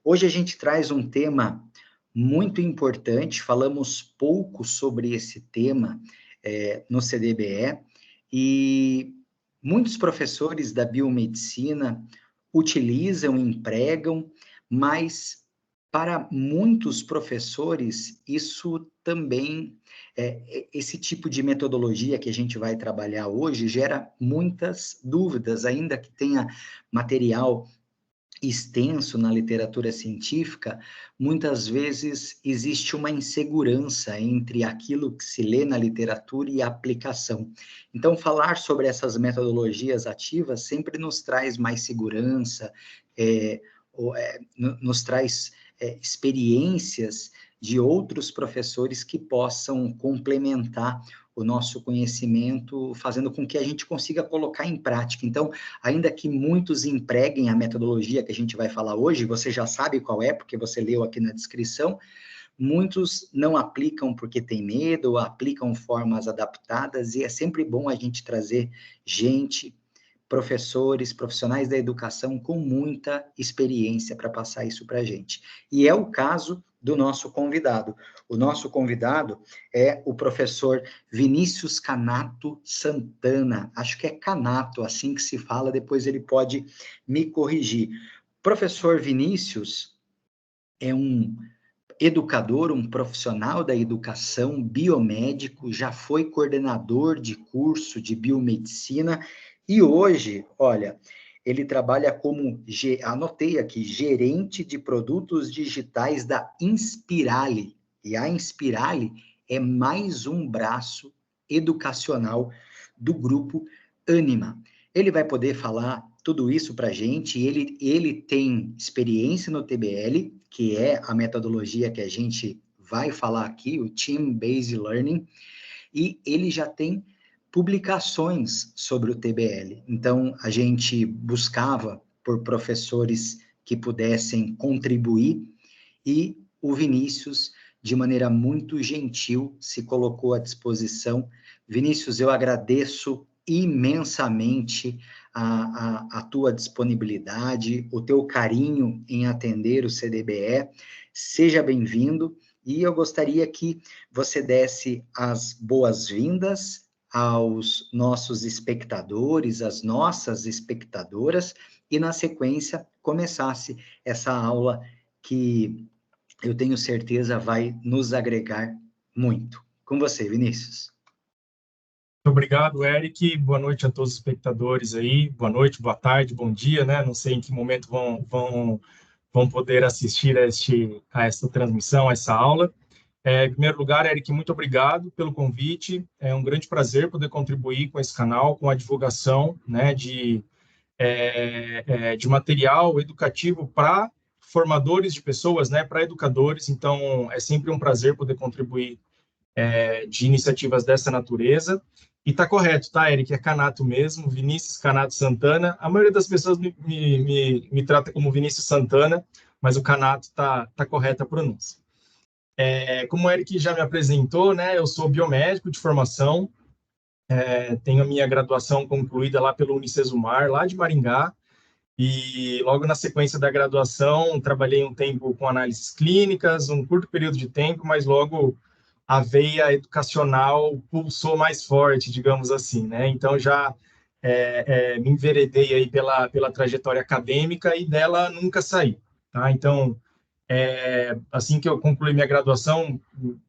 Hoje a gente traz um tema muito importante, falamos pouco sobre esse tema no CDBE, e muitos professores da biomedicina utilizam, empregam, mas para muitos professores isso também, esse tipo de metodologia que a gente vai trabalhar hoje gera muitas dúvidas, ainda que tenha material extenso na literatura científica, muitas vezes existe uma insegurança entre aquilo que se lê na literatura e a aplicação. Então, falar sobre essas metodologias ativas sempre nos traz mais segurança, nos traz experiências de outros professores que possam complementar o nosso conhecimento, fazendo com que a gente consiga colocar em prática. Então, ainda que muitos empreguem a metodologia que a gente vai falar hoje, você já sabe qual é, porque você leu aqui na descrição, muitos não aplicam porque tem medo, aplicam formas adaptadas, e é sempre bom a gente trazer gente, professores, profissionais da educação com muita experiência para passar isso para a gente. E é o caso do nosso convidado. O nosso convidado é o professor Vinícius Canato Santana. Acho que é Canato, assim que se fala, depois ele pode me corrigir. Professor Vinícius é um educador, um profissional da educação, biomédico, já foi coordenador de curso de biomedicina e hoje, olha, ele trabalha como, anotei aqui, gerente de produtos digitais da Inspirali. E a Inspirali é mais um braço educacional do grupo Ânima. Ele vai poder falar tudo isso para a gente, ele tem experiência no TBL, que é a metodologia que a gente vai falar aqui, o Team Based Learning, e ele já tem publicações sobre o TBL. Então, a gente buscava por professores que pudessem contribuir, e o Vinícius, de maneira muito gentil, se colocou à disposição. Vinícius, eu agradeço imensamente a tua disponibilidade, o teu carinho em atender o CDBE. Seja bem-vindo, e eu gostaria que você desse as boas-vindas aos nossos espectadores, às nossas espectadoras, e na sequência começasse essa aula que eu tenho certeza vai nos agregar muito. Com você, Vinícius. Muito obrigado, Eric. Boa noite a todos os espectadores aí. Boa noite, boa tarde, bom dia, né? Não sei em que momento vão poder assistir a esta transmissão, a essa aula. Em primeiro lugar, Eric, muito obrigado pelo convite. É um grande prazer poder contribuir com esse canal, com a divulgação, né, de material educativo para formadores de pessoas, né, para educadores. Então, é sempre um prazer poder contribuir de iniciativas dessa natureza. E tá correto, tá, Eric? É Canato mesmo, Vinícius Canato Santana. A maioria das pessoas me trata como Vinícius Santana, mas o Canato tá correta a pronúncia. Como o Eric já me apresentou, né, eu sou biomédico de formação, tenho a minha graduação concluída lá pelo Unicesumar, lá de Maringá, e logo na sequência da graduação trabalhei um tempo com análises clínicas, um curto período de tempo, mas logo a veia educacional pulsou mais forte, digamos assim, né? Então já me enveredei aí pela trajetória acadêmica e dela nunca saí, tá? Então, assim que eu concluí minha graduação,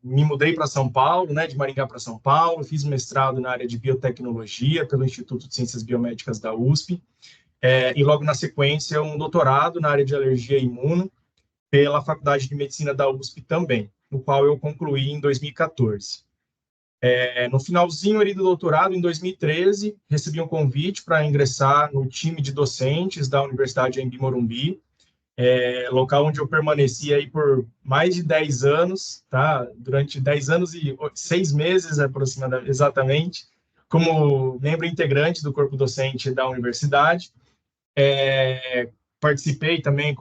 me mudei para São Paulo, né, de Maringá para São Paulo, fiz mestrado na área de biotecnologia pelo Instituto de Ciências Biomédicas da USP, e logo na sequência um doutorado na área de alergia e imuno pela Faculdade de Medicina da USP também, no qual eu concluí em 2014. No finalzinho ali do doutorado, em 2013, recebi um convite para ingressar no time de docentes da Universidade Anhembi Morumbi, local onde eu permaneci aí por mais de 10 anos, tá? Durante 10 anos e 6 meses, aproximadamente, exatamente, como membro integrante do corpo docente da universidade. Participei também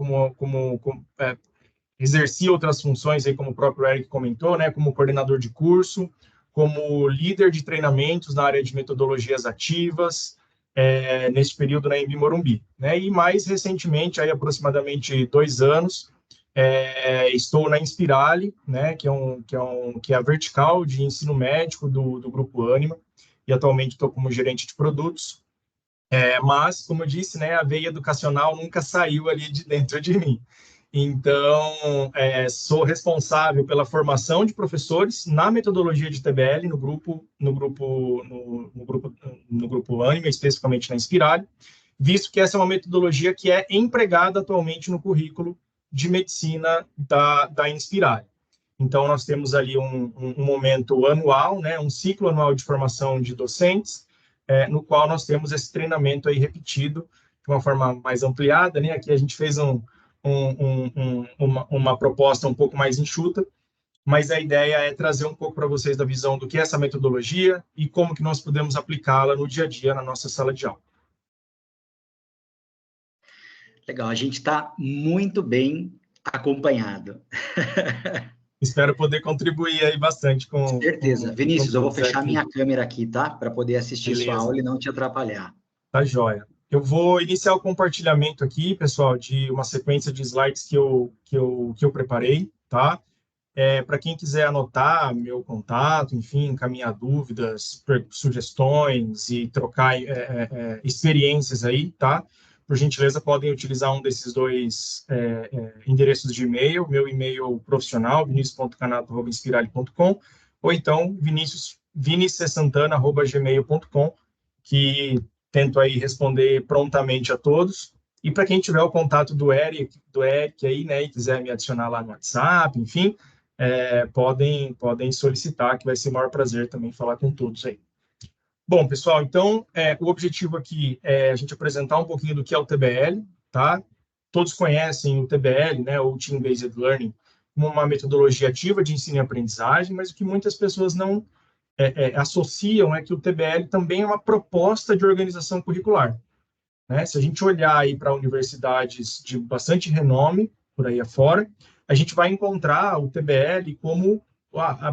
exerci outras funções, aí, como o próprio Eric comentou, né? Como coordenador de curso, como líder de treinamentos na área de metodologias ativas, neste período na Anhembi Morumbi, né? E mais recentemente, aí aproximadamente 2 anos, Estou na Inspirali, né, que é a vertical de ensino médico do Grupo Ânima, e atualmente estou como gerente de produtos. Mas, como eu disse, né, a veia educacional nunca saiu ali de dentro de mim. Então, sou responsável pela formação de professores na metodologia de TBL no grupo Ânima, especificamente na Inspirali, visto que essa é uma metodologia que é empregada atualmente no currículo de medicina da Inspirali. Então, nós temos ali um momento anual, né, um ciclo anual de formação de docentes, no qual nós temos esse treinamento aí repetido de uma forma mais ampliada, né? Aqui a gente fez uma proposta um pouco mais enxuta, mas a ideia é trazer um pouco para vocês da visão do que é essa metodologia e como que nós podemos aplicá-la no dia a dia na nossa sala de aula. Legal, a gente está muito bem acompanhado. Espero poder contribuir aí bastante com... Certeza. Vinícius, eu vou fechar aqui. Minha câmera aqui, tá? Para poder assistir sua aula e não te atrapalhar. Tá joia. Eu vou iniciar o compartilhamento aqui, pessoal, de uma sequência de slides que eu preparei, tá? Para quem quiser anotar meu contato, enfim, encaminhar dúvidas, sugestões e trocar experiências aí, tá? Por gentileza, podem utilizar um desses dois endereços de e-mail, meu e-mail profissional, vinicius.canato@inspirali.com, ou então viniciussantana@gmail.com, que tento aí responder prontamente a todos. E para quem tiver o contato do Eric aí, né, e quiser me adicionar lá no WhatsApp, enfim, podem solicitar, que vai ser o maior prazer também falar com todos aí. Bom, pessoal, então, o objetivo aqui é a gente apresentar um pouquinho do que é o TBL, tá? Todos conhecem o TBL, né, ou Team Based Learning, como uma metodologia ativa de ensino e aprendizagem, mas o que muitas pessoas não associam é que o TBL também é uma proposta de organização curricular, né? Se a gente olhar aí para universidades de bastante renome, por aí afora, a gente vai encontrar o TBL como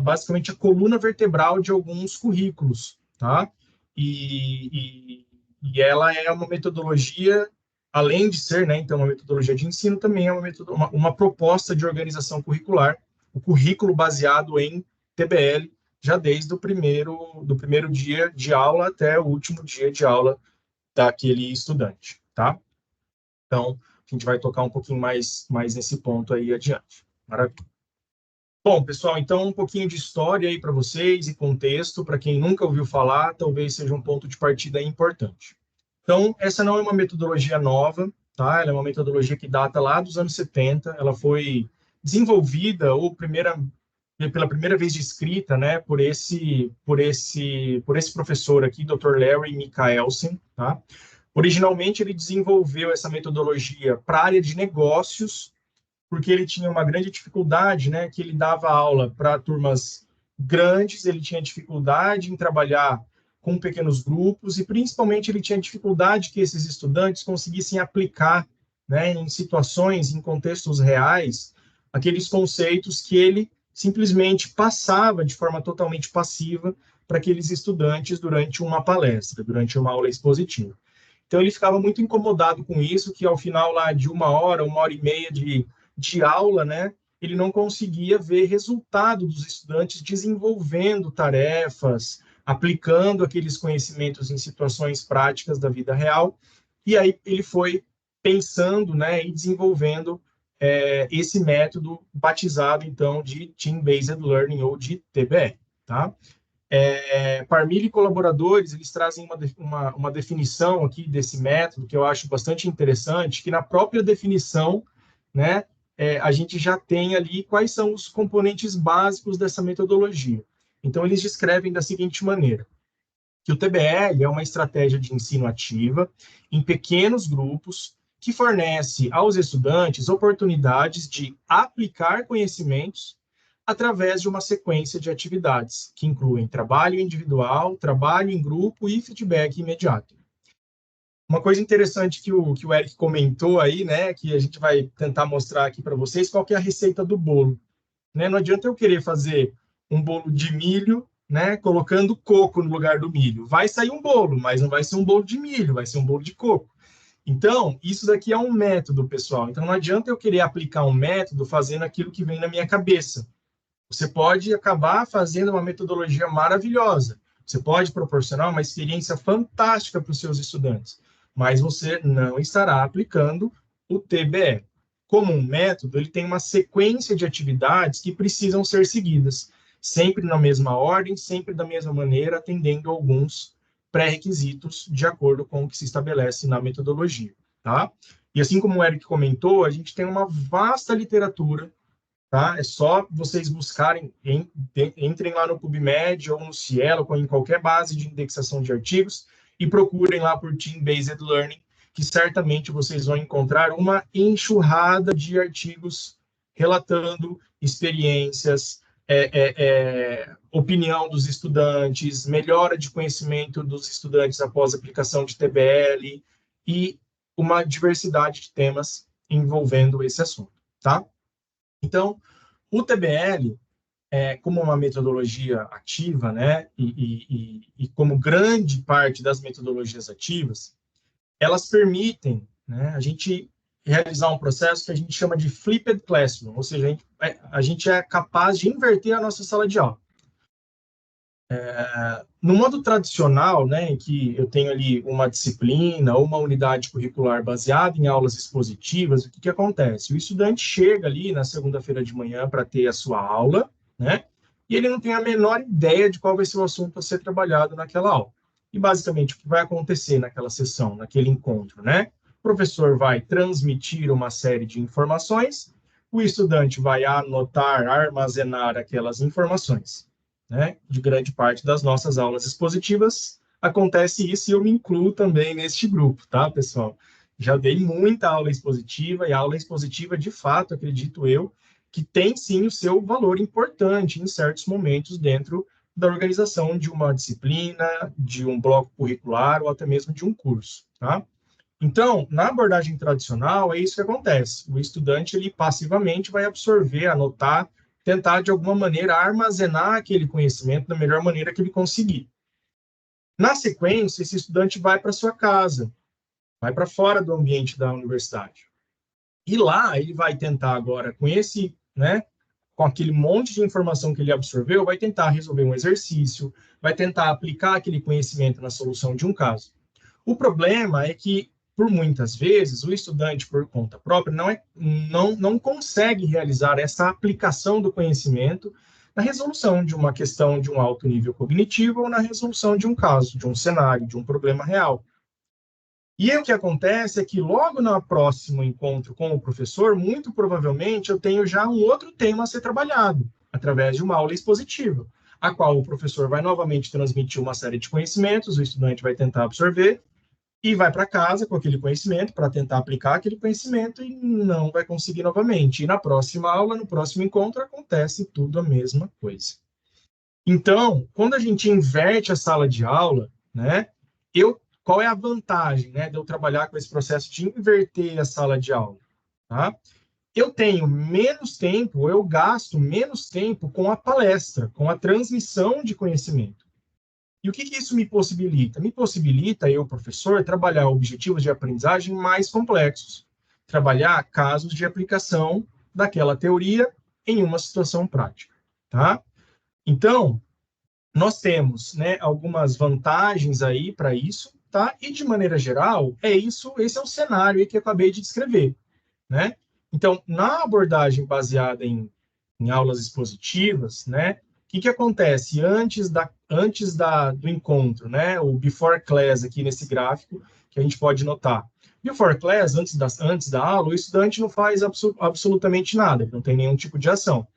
basicamente a coluna vertebral de alguns currículos, tá? E ela é uma metodologia, além de ser, né, então, uma metodologia de ensino, também é uma proposta de organização curricular, o currículo baseado em TBL, já desde o primeiro dia de aula até o último dia de aula daquele estudante, tá? Então, a gente vai tocar um pouquinho mais nesse ponto aí adiante. Maravilha. Bom, pessoal, então um pouquinho de história aí para vocês e contexto, para quem nunca ouviu falar, talvez seja um ponto de partida importante. Então, essa não é uma metodologia nova, tá? Ela é uma metodologia que data lá dos anos 70, ela foi desenvolvida pela primeira vez descrita, né, por esse professor aqui, Dr. Larry Mikaelsen, tá? Originalmente ele desenvolveu essa metodologia para a área de negócios, porque ele tinha uma grande dificuldade, né, que ele dava aula para turmas grandes, ele tinha dificuldade em trabalhar com pequenos grupos e principalmente ele tinha dificuldade que esses estudantes conseguissem aplicar, né, em situações, em contextos reais, aqueles conceitos que ele simplesmente passava de forma totalmente passiva para aqueles estudantes durante uma palestra, durante uma aula expositiva. Então, ele ficava muito incomodado com isso, que ao final lá de uma hora e meia de aula, né, ele não conseguia ver resultado dos estudantes desenvolvendo tarefas, aplicando aqueles conhecimentos em situações práticas da vida real, e aí ele foi pensando, né, e desenvolvendo esse método batizado, então, de Team Based Learning, ou de TBL, tá? Parmili e colaboradores, eles trazem uma definição aqui desse método, que eu acho bastante interessante, que na própria definição, né, a gente já tem ali quais são os componentes básicos dessa metodologia. Então, eles descrevem da seguinte maneira, que o TBL é uma estratégia de ensino ativa em pequenos grupos que fornece aos estudantes oportunidades de aplicar conhecimentos através de uma sequência de atividades, que incluem trabalho individual, trabalho em grupo e feedback imediato. Uma coisa interessante que o Eric comentou aí, né, que a gente vai tentar mostrar aqui para vocês, qual que é a receita do bolo. Né? Não adianta eu querer fazer um bolo de milho, né, colocando coco no lugar do milho. Vai sair um bolo, mas não vai ser um bolo de milho, vai ser um bolo de coco. Então, isso daqui é um método, pessoal. Então, não adianta eu querer aplicar um método fazendo aquilo que vem na minha cabeça. Você pode acabar fazendo uma metodologia maravilhosa. Você pode proporcionar uma experiência fantástica para os seus estudantes, mas você não estará aplicando o TBE. Como um método, ele tem uma sequência de atividades que precisam ser seguidas, sempre na mesma ordem, sempre da mesma maneira, atendendo a alguns pré-requisitos de acordo com o que se estabelece na metodologia, tá? E assim como o Eric comentou, a gente tem uma vasta literatura, tá? É só vocês buscarem, entrem lá no PubMed ou no Cielo, ou em qualquer base de indexação de artigos, e procurem lá por Team-Based Learning, que certamente vocês vão encontrar uma enxurrada de artigos relatando experiências, opinião dos estudantes, melhora de conhecimento dos estudantes após a aplicação de TBL e uma diversidade de temas envolvendo esse assunto, tá? Então, o TBL, como uma metodologia ativa, né, e como grande parte das metodologias ativas, elas permitem, né, a gente realizar um processo que a gente chama de flipped classroom, ou seja, a gente é capaz de inverter a nossa sala de aula. No modo tradicional, né, em que eu tenho ali uma disciplina ou uma unidade curricular baseada em aulas expositivas, o que acontece? O estudante chega ali na segunda-feira de manhã para ter a sua aula, né, e ele não tem a menor ideia de qual vai ser o assunto a ser trabalhado naquela aula. E, basicamente, o que vai acontecer naquela sessão, naquele encontro, né? O professor vai transmitir uma série de informações, o estudante vai anotar, armazenar aquelas informações, né? De grande parte das nossas aulas expositivas acontece isso e eu me incluo também neste grupo, tá, pessoal? Já dei muita aula expositiva e a aula expositiva, de fato, acredito eu, que tem sim o seu valor importante em certos momentos dentro da organização de uma disciplina, de um bloco curricular ou até mesmo de um curso, tá? Então, na abordagem tradicional, é isso que acontece. O estudante, ele passivamente vai absorver, anotar, tentar, de alguma maneira, armazenar aquele conhecimento da melhor maneira que ele conseguir. Na sequência, esse estudante vai para sua casa, vai para fora do ambiente da universidade. E lá, ele vai tentar agora, com esse, né, com aquele monte de informação que ele absorveu, vai tentar resolver um exercício, vai tentar aplicar aquele conhecimento na solução de um caso. O problema é que, por muitas vezes, o estudante, por conta própria, não consegue realizar essa aplicação do conhecimento na resolução de uma questão de um alto nível cognitivo ou na resolução de um caso, de um cenário, de um problema real. E aí, o que acontece é que logo no próximo encontro com o professor, muito provavelmente eu tenho já um outro tema a ser trabalhado, através de uma aula expositiva, a qual o professor vai novamente transmitir uma série de conhecimentos, o estudante vai tentar absorver, e vai para casa com aquele conhecimento para tentar aplicar aquele conhecimento e não vai conseguir novamente. E na próxima aula, no próximo encontro, acontece tudo a mesma coisa. Então, quando a gente inverte a sala de aula, né, qual é a vantagem, né, de eu trabalhar com esse processo de inverter a sala de aula? Tá? Eu tenho menos tempo, eu gasto menos tempo com a palestra, com a transmissão de conhecimento. E o que isso me possibilita? Me possibilita, eu, professor, trabalhar objetivos de aprendizagem mais complexos, trabalhar casos de aplicação daquela teoria em uma situação prática, tá? Então, nós temos, né, algumas vantagens aí para isso, tá? E, de maneira geral, esse é o cenário aí que eu acabei de descrever, né? Então, na abordagem baseada em aulas expositivas, né, o que acontece antes do encontro, né? O before class aqui nesse gráfico, que a gente pode notar. Before class, antes da aula, o estudante não faz absolutamente nada, não tem nenhum tipo de ação.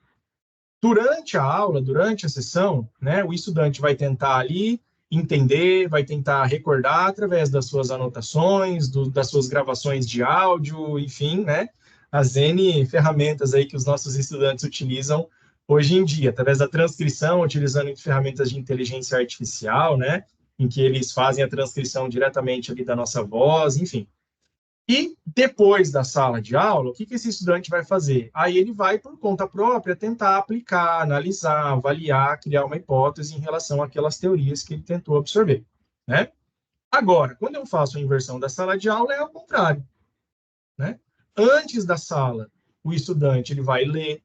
Durante a aula, durante a sessão, né, o estudante vai tentar ali entender, vai tentar recordar através das suas anotações, das suas gravações de áudio, enfim, né, as N ferramentas aí que os nossos estudantes utilizam hoje em dia, através da transcrição, utilizando ferramentas de inteligência artificial, né, em que eles fazem a transcrição diretamente ali da nossa voz, enfim. E depois da sala de aula, o que esse estudante vai fazer? Aí ele vai, por conta própria, tentar aplicar, analisar, avaliar, criar uma hipótese em relação àquelas teorias que ele tentou absorver, né? Agora, quando eu faço a inversão da sala de aula, é ao contrário, né? Antes da sala, o estudante ele vai ler,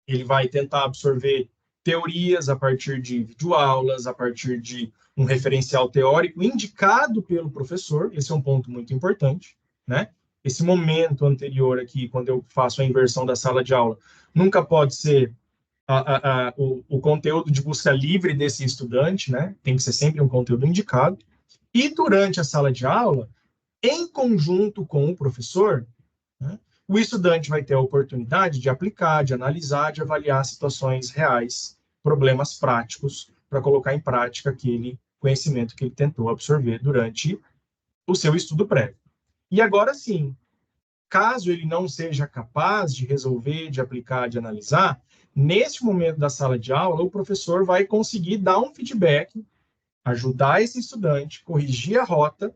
ele vai tentar absorver teorias a partir de videoaulas, a partir de um referencial teórico indicado pelo professor. Esse é um ponto muito importante, né? Esse momento anterior aqui, quando eu faço a inversão da sala de aula, nunca pode ser o conteúdo de busca livre desse estudante, né? Tem que ser sempre um conteúdo indicado. E durante a sala de aula, em conjunto com o professor, né, o estudante vai ter a oportunidade de aplicar, de analisar, de avaliar situações reais, problemas práticos, para colocar em prática aquele conhecimento que ele tentou absorver durante o seu estudo prévio. E agora sim, caso ele não seja capaz de resolver, de aplicar, de analisar, neste momento da sala de aula, o professor vai conseguir dar um feedback, ajudar esse estudante, corrigir a rota,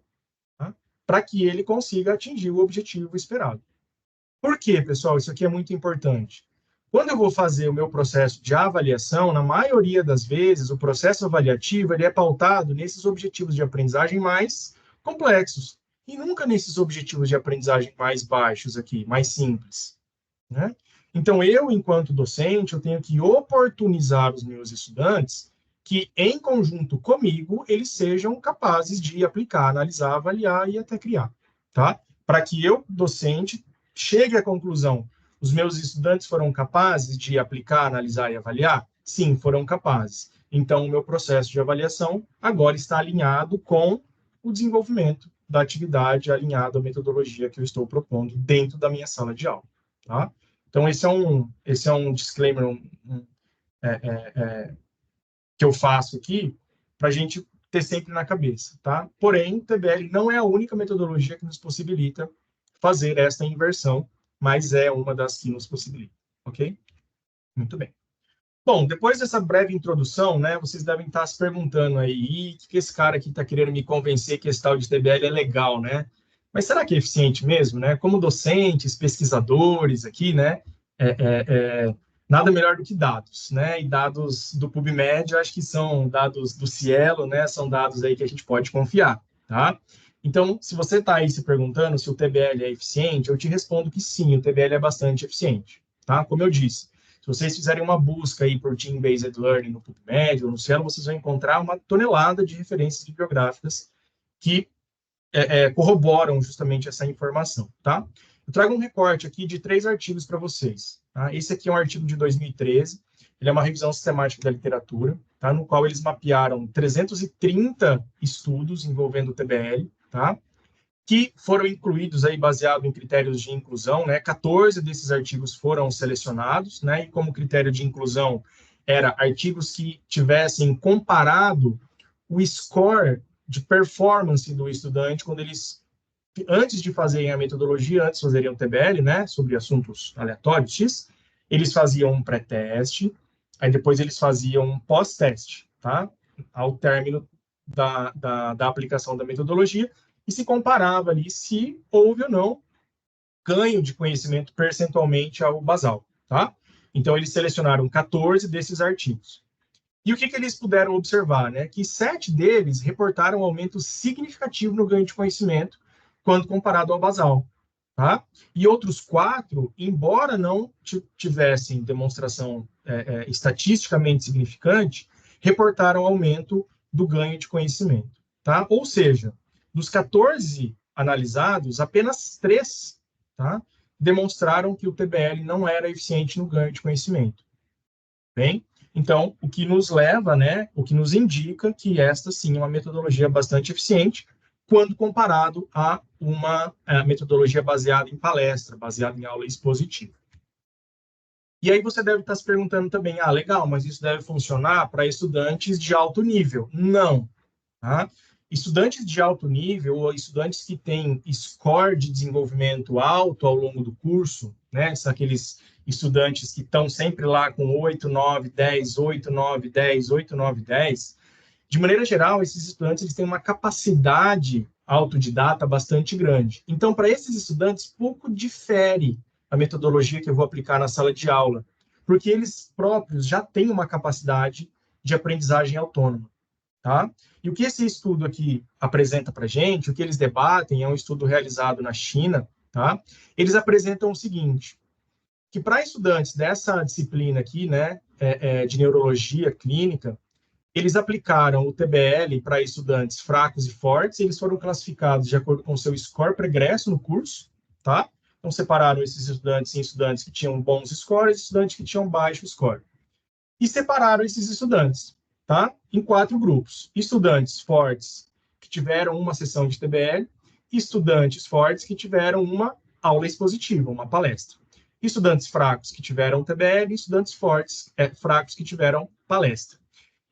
tá? Para que ele consiga atingir o objetivo esperado. Por quê, pessoal? Isso aqui é muito importante. Quando eu vou fazer o meu processo de avaliação, na maioria das vezes, o processo avaliativo ele é pautado nesses objetivos de aprendizagem mais complexos, e nunca nesses objetivos de aprendizagem mais baixos aqui, mais simples, né? Então, eu, enquanto docente, eu tenho que oportunizar os meus estudantes que, em conjunto comigo, eles sejam capazes de aplicar, analisar, avaliar e até criar, tá? Para que eu, docente, chegue à conclusão, os meus estudantes foram capazes de aplicar, analisar e avaliar? Sim, foram capazes. Então, o meu processo de avaliação agora está alinhado com o desenvolvimento da atividade, alinhado à metodologia que eu estou propondo dentro da minha sala de aula, tá? Então, esse é um disclaimer que eu faço aqui para a gente ter sempre na cabeça, tá? Porém, o TBL não é a única metodologia que nos possibilita fazer esta inversão, mas é uma das que nos possibilita, ok? Muito bem. Bom, depois dessa breve introdução, né, vocês devem estar se perguntando aí, o que esse cara aqui está querendo me convencer que esse tal de TBL é legal, né? Mas será que é eficiente mesmo, né? Como docentes, pesquisadores aqui, né, nada melhor do que dados, né? E dados do PubMed, eu acho que são dados do Cielo, né? São dados aí que a gente pode confiar, tá? Então, se você está aí se perguntando se o TBL é eficiente, eu te respondo que sim, o TBL é bastante eficiente, tá? Como eu disse, se vocês fizerem uma busca aí por Team-Based Learning no PubMed ou no Cielo, vocês vão encontrar uma tonelada de referências bibliográficas que corroboram justamente essa informação, tá? Eu trago um recorte aqui de 3 artigos para vocês, tá? Esse aqui é um artigo de 2013, ele é uma revisão sistemática da literatura, tá? No qual eles mapearam 330 estudos envolvendo o TBL, tá? Que foram incluídos aí baseado em critérios de inclusão, né? 14 desses artigos foram selecionados, né? E como critério de inclusão era artigos que tivessem comparado o score de performance do estudante quando eles, antes de fazerem a metodologia, antes de fazerem o TBL, né? Sobre assuntos aleatórios, X, eles faziam um pré-teste, aí depois eles faziam um pós-teste, tá? Ao término da aplicação da metodologia, e se comparava ali se houve ou não ganho de conhecimento percentualmente ao basal, tá? Então, eles selecionaram 14 desses artigos. E o que eles puderam observar, né? Que 7 deles reportaram um aumento significativo no ganho de conhecimento quando comparado ao basal, tá? E outros 4, embora não tivessem demonstração estatisticamente significante, reportaram aumento do ganho de conhecimento, tá? Ou seja, dos 14 analisados, apenas 3, tá, demonstraram que o TBL não era eficiente no ganho de conhecimento. Bem, então, o que nos leva, né, o que nos indica que esta, sim, é uma metodologia bastante eficiente quando comparado a uma metodologia baseada em palestra, baseada em aula expositiva. E aí você deve estar se perguntando também, legal, mas isso deve funcionar para estudantes de alto nível. Não, tá? Estudantes de alto nível, ou estudantes que têm score de desenvolvimento alto ao longo do curso, né? São aqueles estudantes que estão sempre lá com 8, 9, 10, 8, 9, 10, 8, 9, 10. De maneira geral, esses estudantes eles têm uma capacidade autodidata bastante grande. Então, para esses estudantes, pouco difere a metodologia que eu vou aplicar na sala de aula, porque eles próprios já têm uma capacidade de aprendizagem autônoma. tá? E o que esse estudo aqui apresenta para a gente, o que eles debatem, é um estudo realizado na China, tá? Eles apresentam o seguinte, que para estudantes dessa disciplina aqui, né, de neurologia clínica, eles aplicaram o TBL para estudantes fracos e fortes, e eles foram classificados de acordo com o seu score pregresso no curso, tá? Então, separaram esses estudantes em estudantes que tinham bons scores e estudantes que tinham baixo score. E separaram esses estudantes, tá? Em 4 grupos. Estudantes fortes que tiveram uma sessão de TBL, estudantes fortes que tiveram uma aula expositiva, uma palestra. Estudantes fracos que tiveram TBL, estudantes fortes, fracos que tiveram palestra.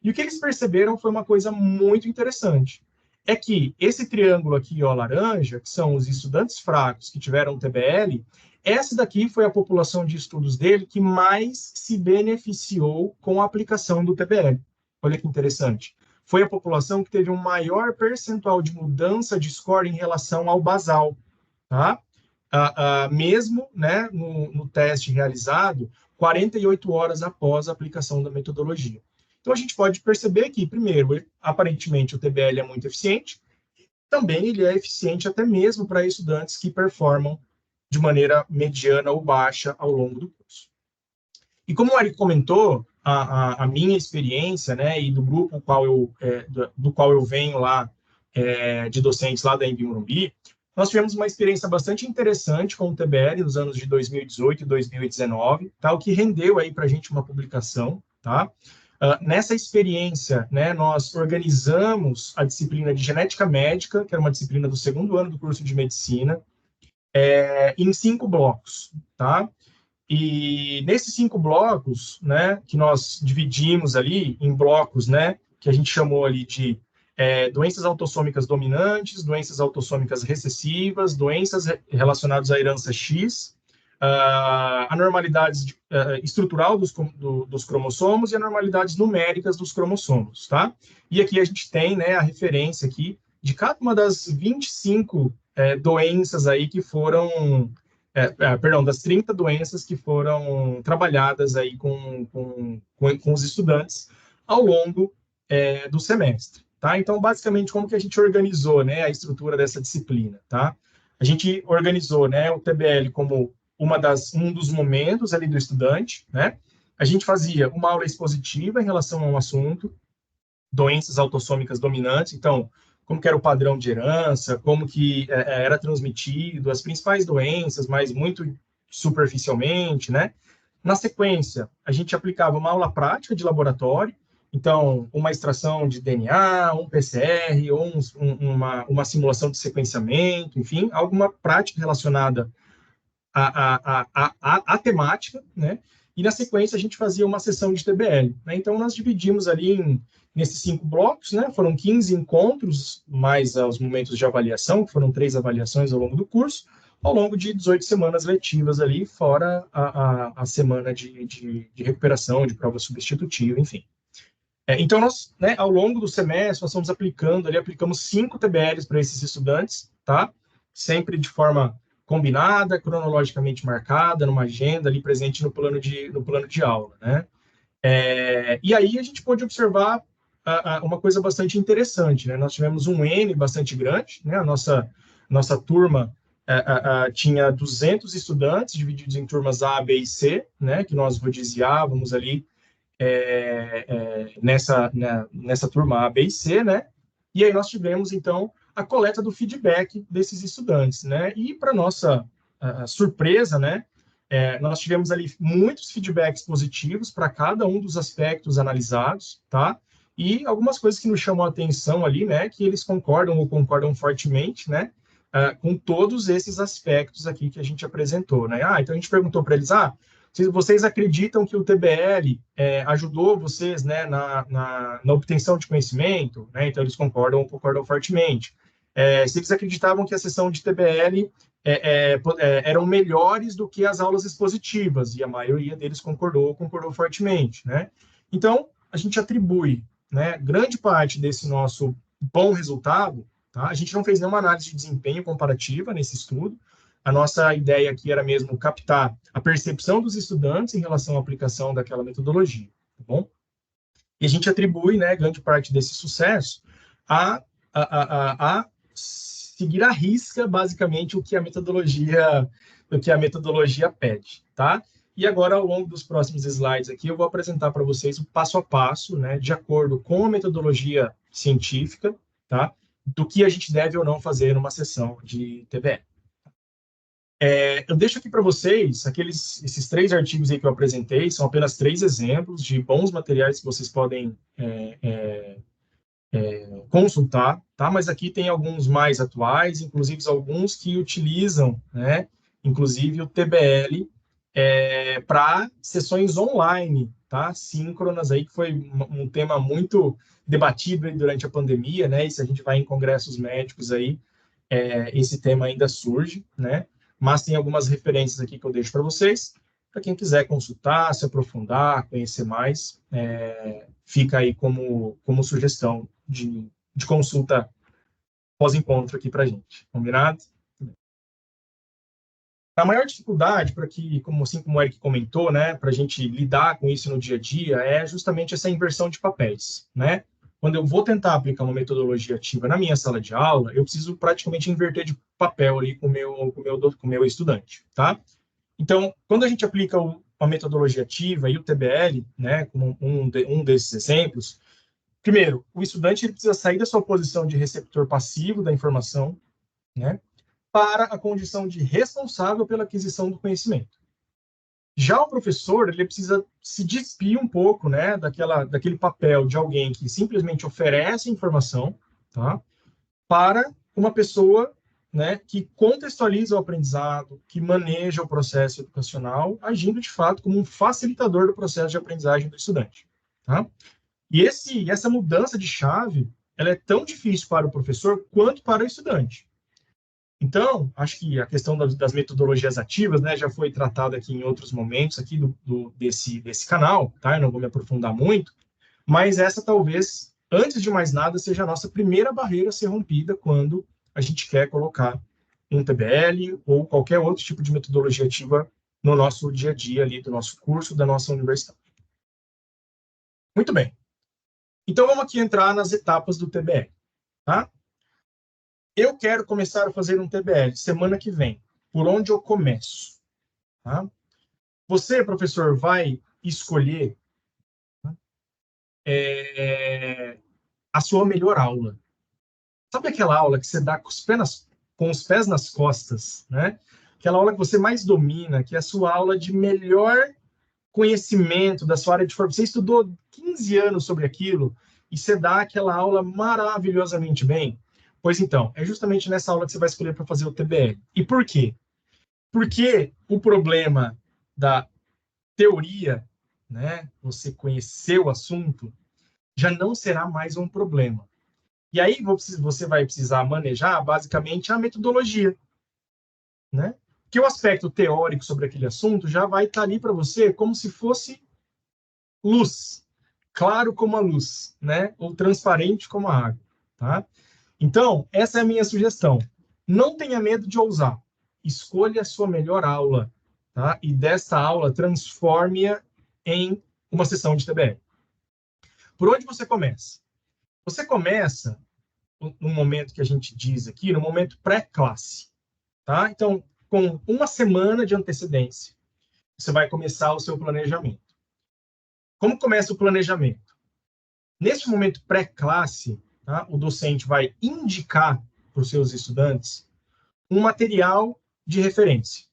E o que eles perceberam foi uma coisa muito interessante. É que esse triângulo aqui, ó, laranja, que são os estudantes fracos que tiveram TBL, essa daqui foi a população de estudos dele que mais se beneficiou com a aplicação do TBL. Olha que interessante. Foi a população que teve um maior percentual de mudança de score em relação ao basal, tá? Mesmo, né, no teste realizado 48 horas após a aplicação da metodologia. Então, a gente pode perceber que, primeiro, aparentemente o TBL é muito eficiente, também ele é eficiente até mesmo para estudantes que performam de maneira mediana ou baixa ao longo do curso. E como o Eric comentou, a minha experiência, né, e do grupo do qual eu venho lá, de docentes lá da Embi Morumbi, nós tivemos uma experiência bastante interessante com o TBL nos anos de 2018 e 2019, tá, o que rendeu aí para a gente uma publicação, tá? Nessa experiência, né, nós organizamos a disciplina de genética médica, que era uma disciplina do 2º ano do curso de medicina, em 5 blocos, tá? E nesses 5 blocos, né, que nós dividimos ali em blocos, né, que a gente chamou ali de doenças autossômicas dominantes, doenças autossômicas recessivas, doenças relacionadas à herança X, anormalidades estrutural dos cromossomos e anormalidades numéricas dos cromossomos, tá? E aqui a gente tem, né, a referência aqui de cada uma das 25 doenças aí que foram, perdão, das 30 doenças que foram trabalhadas aí com os estudantes ao longo do semestre, tá? Então, basicamente, como que a gente organizou, né, a estrutura dessa disciplina, tá? A gente organizou, né, o TBL como um dos momentos ali do estudante, né? A gente fazia uma aula expositiva em relação a um assunto, doenças autossômicas dominantes, então, como que era o padrão de herança, como que era transmitido, as principais doenças, mas muito superficialmente, né? Na sequência, a gente aplicava uma aula prática de laboratório, então, uma extração de DNA, um PCR, ou uma simulação de sequenciamento, enfim, alguma prática relacionada a temática, né? E na sequência a gente fazia uma sessão de TBL, né? Então nós dividimos ali nesses 5 blocos, né? Foram 15 encontros, mais os momentos de avaliação, que foram 3 avaliações ao longo do curso, ao longo de 18 semanas letivas ali, fora a semana de recuperação, de prova substitutiva, enfim. Então nós, né, ao longo do semestre, nós estamos aplicamos 5 TBLs para esses estudantes, tá? Sempre de forma combinada, cronologicamente marcada, numa agenda ali presente no plano de aula, né? E aí a gente pôde observar uma coisa bastante interessante, né? Nós tivemos um N bastante grande, né? A nossa turma tinha 200 estudantes, divididos em turmas A, B e C, né? Que nós rodiziávamos ali nessa turma A, B e C, né? E aí nós tivemos, então, a coleta do feedback desses estudantes, né? E para nossa surpresa, né? Nós tivemos ali muitos feedbacks positivos para cada um dos aspectos analisados, tá? E algumas coisas que nos chamam a atenção ali, né? Que eles concordam ou concordam fortemente, né? Com todos esses aspectos aqui que a gente apresentou, né? Então a gente perguntou para eles, vocês acreditam que o TBL ajudou vocês, né, na obtenção de conhecimento? Né? Então, eles concordam fortemente. Se eles acreditavam que a sessão de TBL eram melhores do que as aulas expositivas, e a maioria deles concordou fortemente. Né? Então, a gente atribui, né, grande parte desse nosso bom resultado, tá? A gente não fez nenhuma análise de desempenho comparativa nesse estudo. A nossa ideia aqui era mesmo captar a percepção dos estudantes em relação à aplicação daquela metodologia, tá bom? E a gente atribui, né, grande parte desse sucesso a seguir à risca, basicamente, o que a metodologia pede, tá? E agora, ao longo dos próximos slides aqui, eu vou apresentar para vocês o passo a passo, né, de acordo com a metodologia científica, tá? Do que a gente deve ou não fazer numa sessão de TBE. Eu deixo aqui para vocês esses 3 artigos aí que eu apresentei, são apenas 3 exemplos de bons materiais que vocês podem consultar, tá? Mas aqui tem alguns mais atuais, inclusive alguns que utilizam, né, inclusive o TBL para sessões online, tá? Síncronas aí, que foi um tema muito debatido aí durante a pandemia, né? E se a gente vai em congressos médicos aí, esse tema ainda surge, né? Mas tem algumas referências aqui que eu deixo para vocês, para quem quiser consultar, se aprofundar, conhecer mais, fica aí como sugestão de consulta pós-encontro aqui para a gente. Combinado? A maior dificuldade para que, assim como o Eric comentou, né, para a gente lidar com isso no dia a dia, é justamente essa inversão de papéis, né? Quando eu vou tentar aplicar uma metodologia ativa na minha sala de aula, eu preciso praticamente inverter de papel ali com o meu estudante, tá? Então, quando a gente aplica a metodologia ativa e o TBL, né, como um desses exemplos, primeiro, o estudante ele precisa sair da sua posição de receptor passivo da informação, né, para a condição de responsável pela aquisição do conhecimento. Já o professor, ele precisa se despir um pouco, né, daquele papel de alguém que simplesmente oferece informação, tá, para uma pessoa, né, que contextualiza o aprendizado, que maneja o processo educacional, agindo de fato como um facilitador do processo de aprendizagem do estudante, tá? E essa mudança de chave, ela é tão difícil para o professor quanto para o estudante. Então, acho que a questão das metodologias ativas, né, já foi tratada aqui em outros momentos aqui desse canal, tá? Eu não vou me aprofundar muito, mas essa talvez, antes de mais nada, seja a nossa primeira barreira a ser rompida quando a gente quer colocar um TBL ou qualquer outro tipo de metodologia ativa no nosso dia a dia ali, do nosso curso, da nossa universidade. Muito bem. Então, vamos aqui entrar nas etapas do TBL, tá? Eu quero começar a fazer um TBL semana que vem. Por onde eu começo? Tá? Você, professor, vai escolher, tá, a sua melhor aula. Sabe aquela aula que você dá com os pés nas costas, né? Aquela aula que você mais domina, que é a sua aula de melhor conhecimento da sua área de formação. Você estudou 15 anos sobre aquilo e você dá aquela aula maravilhosamente bem. Pois então, é justamente nessa aula que você vai escolher para fazer o TBL. E por quê? Porque o problema da teoria, né, você conhecer o assunto, já não será mais um problema. E aí você vai precisar manejar, basicamente, a metodologia, né? Que o aspecto teórico sobre aquele assunto já vai estar ali para você como se fosse luz, claro como a luz, né? Ou transparente como a água, tá? Então, essa é a minha sugestão. Não tenha medo de ousar. Escolha a sua melhor aula, tá? E dessa aula, transforme-a em uma sessão de TBL. Por onde você começa? Você começa no momento que a gente diz aqui, no momento pré-classe, tá? Então, com uma semana de antecedência, você vai começar o seu planejamento. Como começa o planejamento? Nesse momento pré-classe, tá, o docente vai indicar para os seus estudantes um material de referência,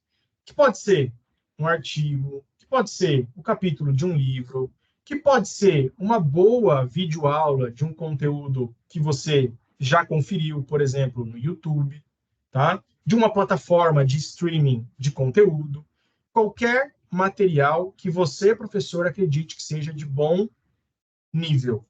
que pode ser um artigo, que pode ser um capítulo de um livro, que pode ser uma boa videoaula de um conteúdo que você já conferiu, por exemplo, no YouTube, tá? De uma plataforma de streaming de conteúdo, qualquer material que você, professor, acredite que seja de bom nível,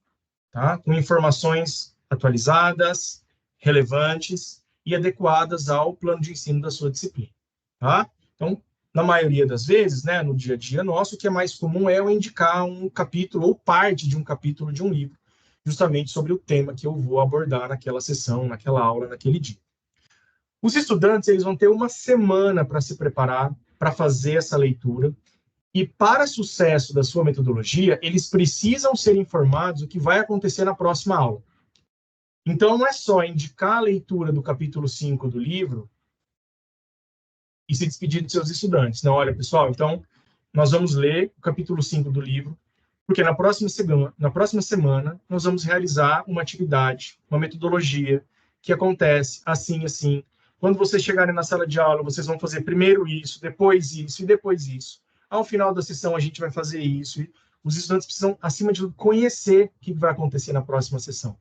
tá? Com informações atualizadas, relevantes e adequadas ao plano de ensino da sua disciplina, tá? Então, na maioria das vezes, né, no dia a dia nosso, o que é mais comum é eu indicar um capítulo ou parte de um capítulo de um livro, justamente sobre o tema que eu vou abordar naquela sessão, naquela aula, naquele dia. Os estudantes eles vão ter uma semana para se preparar, para fazer essa leitura, E para sucesso da sua metodologia, eles precisam ser informados o que vai acontecer na próxima aula. Então, não é só indicar a leitura do capítulo 5 do livro e se despedir de seus estudantes. Não, olha, pessoal, então, nós vamos ler o capítulo 5 do livro, porque na próxima semana nós vamos realizar uma atividade, uma metodologia que acontece assim, assim. Quando vocês chegarem na sala de aula, vocês vão fazer primeiro isso, depois isso e depois isso. Ao final da sessão, a gente vai fazer isso. E os estudantes precisam, acima de tudo, conhecer o que vai acontecer na próxima sessão.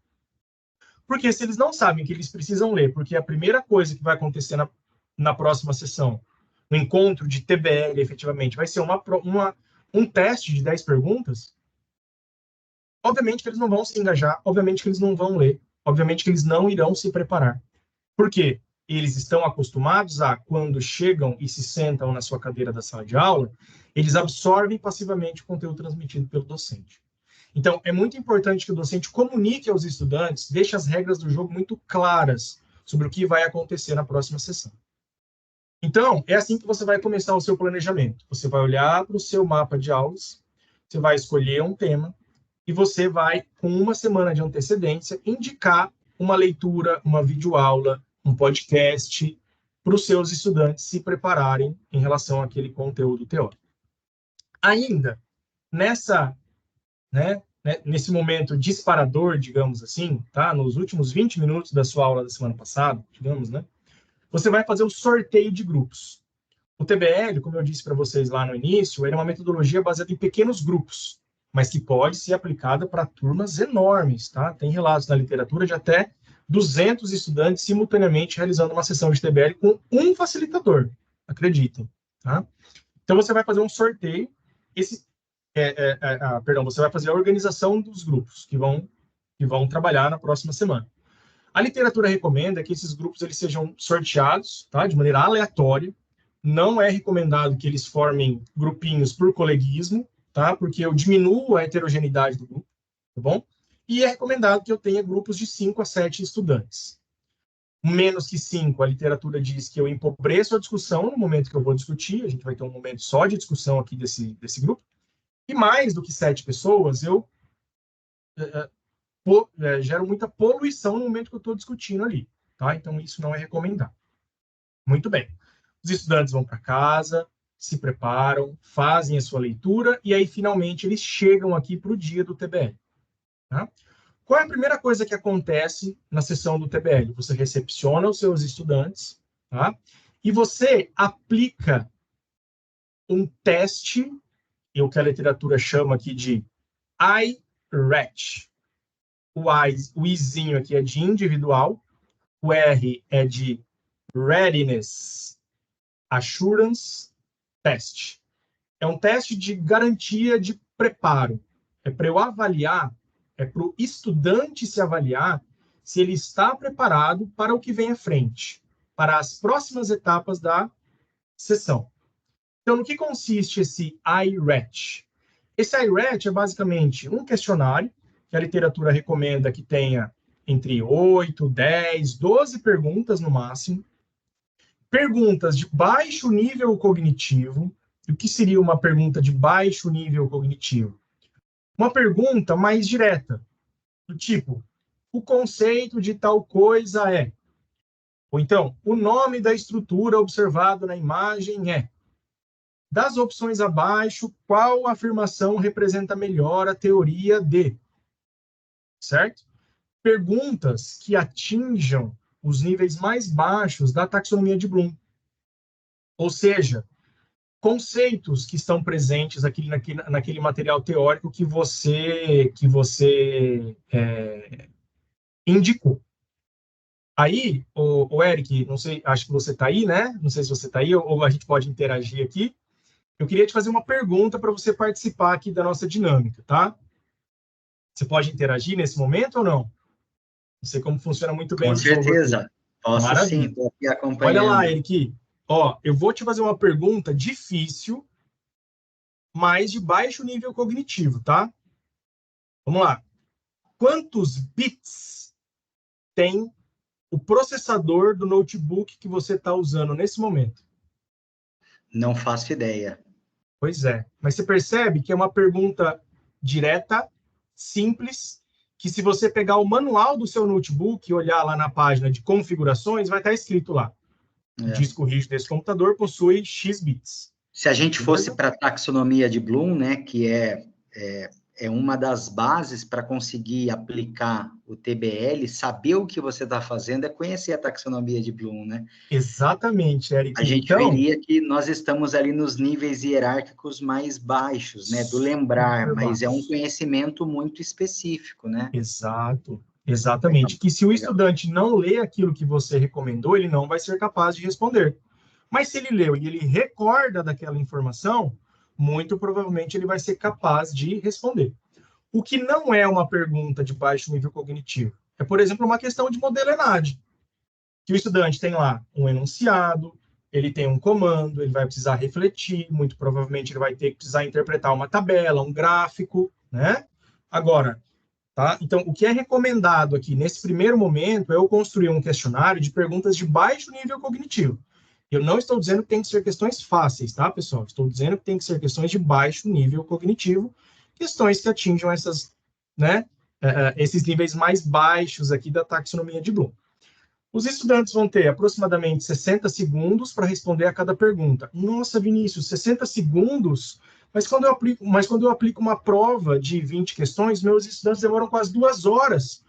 Porque se eles não sabem que eles precisam ler, porque a primeira coisa que vai acontecer na próxima sessão, no encontro de TBL, efetivamente, vai ser um teste de 10 perguntas, obviamente que eles não vão se engajar, obviamente que eles não vão ler, obviamente que eles não irão se preparar. Por quê? Eles estão acostumados a, quando chegam e se sentam na sua cadeira da sala de aula, eles absorvem passivamente o conteúdo transmitido pelo docente. Então, é muito importante que o docente comunique aos estudantes, deixe as regras do jogo muito claras sobre o que vai acontecer na próxima sessão. Então, é assim que você vai começar o seu planejamento. Você vai olhar para o seu mapa de aulas, você vai escolher um tema, e você vai, com uma semana de antecedência, indicar uma leitura, uma videoaula, um podcast, para os seus estudantes se prepararem em relação àquele conteúdo teórico. Ainda, nesse momento disparador, digamos assim, tá? Nos últimos 20 minutos da sua aula da semana passada, digamos, né? Você vai fazer o sorteio de grupos. O TBL, como eu disse para vocês lá no início, ele é uma metodologia baseada em pequenos grupos, mas que pode ser aplicada para turmas enormes, tá? Tem relatos na literatura de até 200 estudantes simultaneamente realizando uma sessão de TBL com um facilitador, acreditem, tá? Então, você vai fazer um sorteio, você vai fazer a organização dos grupos que vão trabalhar na próxima semana. A literatura recomenda que esses grupos eles sejam sorteados, tá? De maneira aleatória. Não é recomendado que eles formem grupinhos por coleguismo, tá? Porque eu diminuo a heterogeneidade do grupo, tá bom? E é recomendado que eu tenha grupos de 5 a 7 estudantes. Menos que 5, a literatura diz que eu empobreço a discussão no momento que eu vou discutir, a gente vai ter um momento só de discussão aqui desse grupo. E mais do que 7 pessoas, eu gero muita poluição no momento que eu estou discutindo ali, tá? Então, isso não é recomendado. Muito bem. Os estudantes vão para casa, se preparam, fazem a sua leitura e aí, finalmente, eles chegam aqui para o dia do TBL. Tá? Qual é a primeira coisa que acontece na sessão do TBL? Você recepciona os seus estudantes, tá? E você aplica um teste, o que a literatura chama aqui de IRET. O Izinho aqui é de individual, o R é de Readiness Assurance Test. É um teste de garantia de preparo. É para eu avaliar, é para o estudante se avaliar se ele está preparado para o que vem à frente, para as próximas etapas da sessão. Então, no que consiste esse IRET? Esse IRET é basicamente um questionário que a literatura recomenda que tenha entre 8, 10, 12 perguntas no máximo. Perguntas de baixo nível cognitivo. E o que seria uma pergunta de baixo nível cognitivo? Uma pergunta mais direta, do tipo, o conceito de tal coisa é. Ou então, o nome da estrutura observada na imagem é. Das opções abaixo, qual afirmação representa melhor a teoria de? Certo? Perguntas que atinjam os níveis mais baixos da taxonomia de Bloom. Ou seja, conceitos que estão presentes naquele material teórico que você indicou. Aí, o Eric, não sei, acho que você está aí, né? Não sei se você está aí ou a gente pode interagir aqui. Eu queria te fazer uma pergunta para você participar aqui da nossa dinâmica, tá? Você pode interagir nesse momento ou não? Não sei como funciona muito bem Com o jogo certeza. aqui. Posso Maravilha. sim, estou aqui Olha lá, acompanhando. Eric. Ó, eu vou te fazer uma pergunta difícil, mas de baixo nível cognitivo, tá? Vamos lá. Quantos bits tem o processador do notebook que você está usando nesse momento? Não faço ideia. Pois é. Mas você percebe que é uma pergunta direta, simples, que se você pegar o manual do seu notebook e olhar lá na página de configurações, vai estar escrito lá. O disco rígido desse computador possui X bits. Se a gente fosse para a taxonomia de Bloom, né, que é uma das bases para conseguir aplicar o TBL, saber o que você está fazendo é conhecer a taxonomia de Bloom, né? Exatamente, Eric. A gente veria que nós estamos ali nos níveis hierárquicos mais baixos, né, do lembrar, mas é um conhecimento muito específico, né? Exato, exatamente. Que se o estudante não lê aquilo que você recomendou, ele não vai ser capaz de responder. Mas se ele leu e ele recorda daquela informação, muito provavelmente ele vai ser capaz de responder. O que não é uma pergunta de baixo nível cognitivo. É, por exemplo, uma questão de modelo ENAD, que o estudante tem lá um enunciado, ele tem um comando, ele vai precisar refletir, muito provavelmente ele vai ter que precisar interpretar uma tabela, um gráfico, né? Agora, tá? Então, o que é recomendado aqui, nesse primeiro momento, é eu construir um questionário de perguntas de baixo nível cognitivo. Eu não estou dizendo que tem que ser questões fáceis, tá, pessoal? Estou dizendo que tem que ser questões de baixo nível cognitivo, questões que atinjam esses níveis mais baixos aqui da taxonomia de Bloom. Os estudantes vão ter aproximadamente 60 segundos para responder a cada pergunta. Nossa, Vinícius, 60 segundos? Mas quando eu aplico uma prova de 20 questões, meus estudantes demoram quase 2 horas.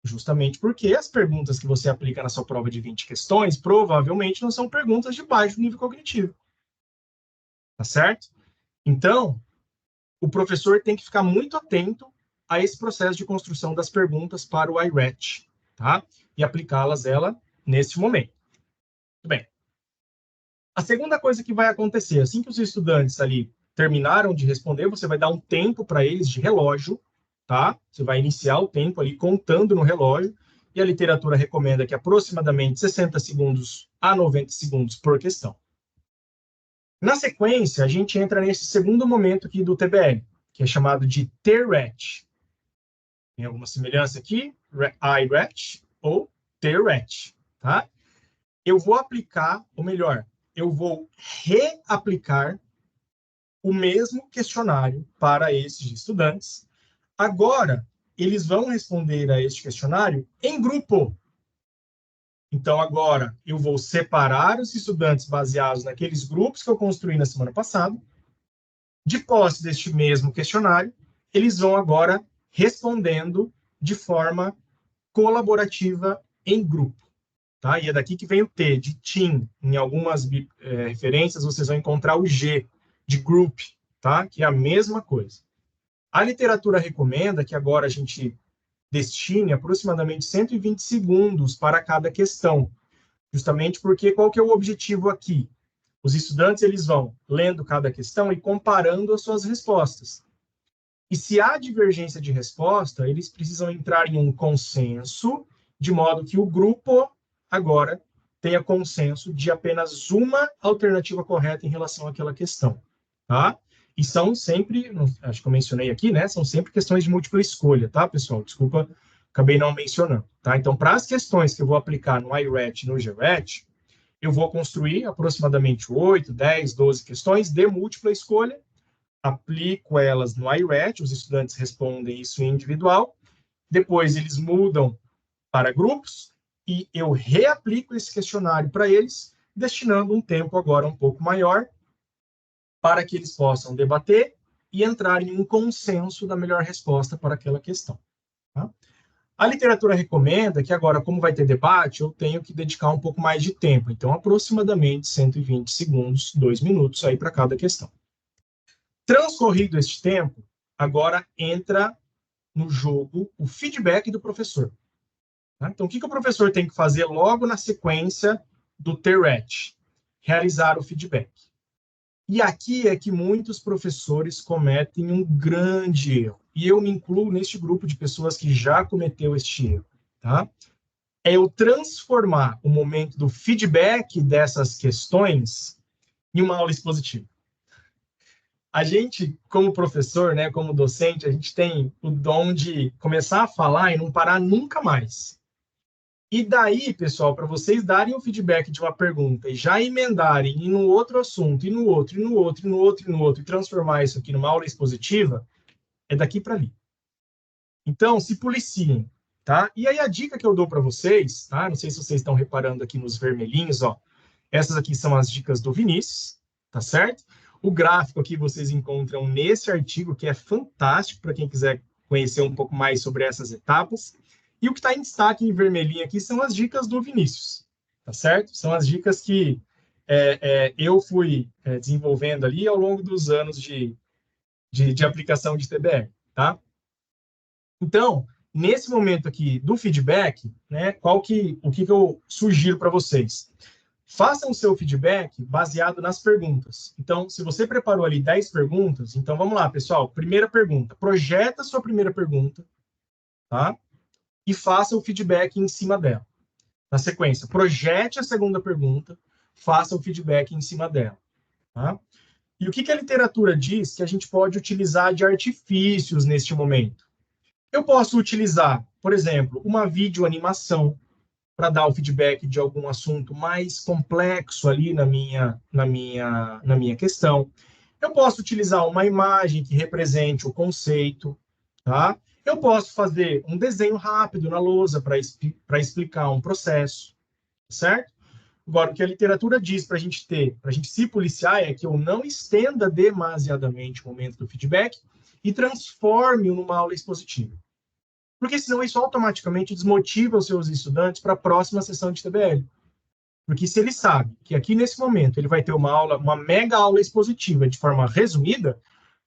Justamente porque as perguntas que você aplica na sua prova de 20 questões provavelmente não são perguntas de baixo nível cognitivo. Tá certo? Então, o professor tem que ficar muito atento a esse processo de construção das perguntas para o IRET, tá? E aplicá-las nesse momento. Muito bem. A segunda coisa que vai acontecer, assim que os estudantes ali terminaram de responder, você vai dar um tempo para eles de relógio, tá? Você vai iniciar o tempo ali contando no relógio, e a literatura recomenda que aproximadamente 60 segundos a 90 segundos por questão. Na sequência, a gente entra nesse segundo momento aqui do TBL, que é chamado de TRET. Tem alguma semelhança aqui? IRET ou TRET, tá? Eu vou aplicar, ou melhor, eu vou reaplicar o mesmo questionário para esses estudantes. Agora, eles vão responder a este questionário em grupo. Então, agora, eu vou separar os estudantes baseados naqueles grupos que eu construí na semana passada. De posse deste mesmo questionário, eles vão agora respondendo de forma colaborativa em grupo. Tá? E é daqui que vem o T, de team. Em algumas referências, vocês vão encontrar o G, de group, tá? Que é a mesma coisa. A literatura recomenda que agora a gente destine aproximadamente 120 segundos para cada questão, justamente porque qual que é o objetivo aqui? Os estudantes eles vão lendo cada questão e comparando as suas respostas. E se há divergência de resposta, eles precisam entrar em um consenso, de modo que o grupo agora tenha consenso de apenas uma alternativa correta em relação àquela questão, tá? E são sempre, acho que eu mencionei aqui, né? São sempre questões de múltipla escolha, tá, pessoal? Desculpa, acabei não mencionando, tá? Então, para as questões que eu vou aplicar no IRET e no GRET, eu vou construir aproximadamente 8, 10, 12 questões de múltipla escolha, aplico elas no IRET, os estudantes respondem isso em individual, depois eles mudam para grupos, e eu reaplico esse questionário para eles, destinando um tempo agora um pouco maior, para que eles possam debater e entrar em um consenso da melhor resposta para aquela questão. Tá? A literatura recomenda que agora, como vai ter debate, eu tenho que dedicar um pouco mais de tempo, então aproximadamente 120 segundos, 2 minutos aí para cada questão. Transcorrido este tempo, agora entra no jogo o feedback do professor. Então, o que o professor tem que fazer logo na sequência do TRET? Realizar o feedback. E aqui é que muitos professores cometem um grande erro. E eu me incluo neste grupo de pessoas que já cometeu este erro. Tá? É eu transformar o momento do feedback dessas questões em uma aula expositiva. A gente, como professor, né, como docente, a gente tem o dom de começar a falar e não parar nunca mais. E daí, pessoal, para vocês darem o feedback de uma pergunta e já emendarem e no outro assunto, e no outro, e no outro, e no outro, e no outro, e transformar isso aqui numa aula expositiva, é daqui para ali. Então, se policiem, tá? E aí a dica que eu dou para vocês, tá? Não sei se vocês estão reparando aqui nos vermelhinhos, ó. Essas aqui são as dicas do Vinícius, tá certo? O gráfico aqui vocês encontram nesse artigo, que é fantástico para quem quiser conhecer um pouco mais sobre essas etapas. E o que está em destaque em vermelhinho aqui são as dicas do Vinícius, tá certo? São as dicas que eu fui desenvolvendo ali ao longo dos anos de aplicação de TBR, tá? Então, nesse momento aqui do feedback, né, o que eu sugiro para vocês? Façam o seu feedback baseado nas perguntas. Então, se você preparou ali 10 perguntas, então vamos lá, pessoal. Primeira pergunta. Projeta a sua primeira pergunta, tá? E faça o feedback em cima dela. Na sequência, projete a segunda pergunta, faça o feedback em cima dela, tá? E o que a literatura diz que a gente pode utilizar de artifícios neste momento? Eu posso utilizar, por exemplo, uma videoanimação para dar o feedback de algum assunto mais complexo ali na minha questão. Eu posso utilizar uma imagem que represente o conceito, tá? Eu posso fazer um desenho rápido na lousa para explicar um processo, certo? Agora, o que a literatura diz para a gente se policiar é que eu não estenda demasiadamente o momento do feedback e transforme-o numa aula expositiva. Porque senão isso automaticamente desmotiva os seus estudantes para a próxima sessão de TBL. Porque se ele sabe que aqui nesse momento ele vai ter uma mega aula expositiva de forma resumida,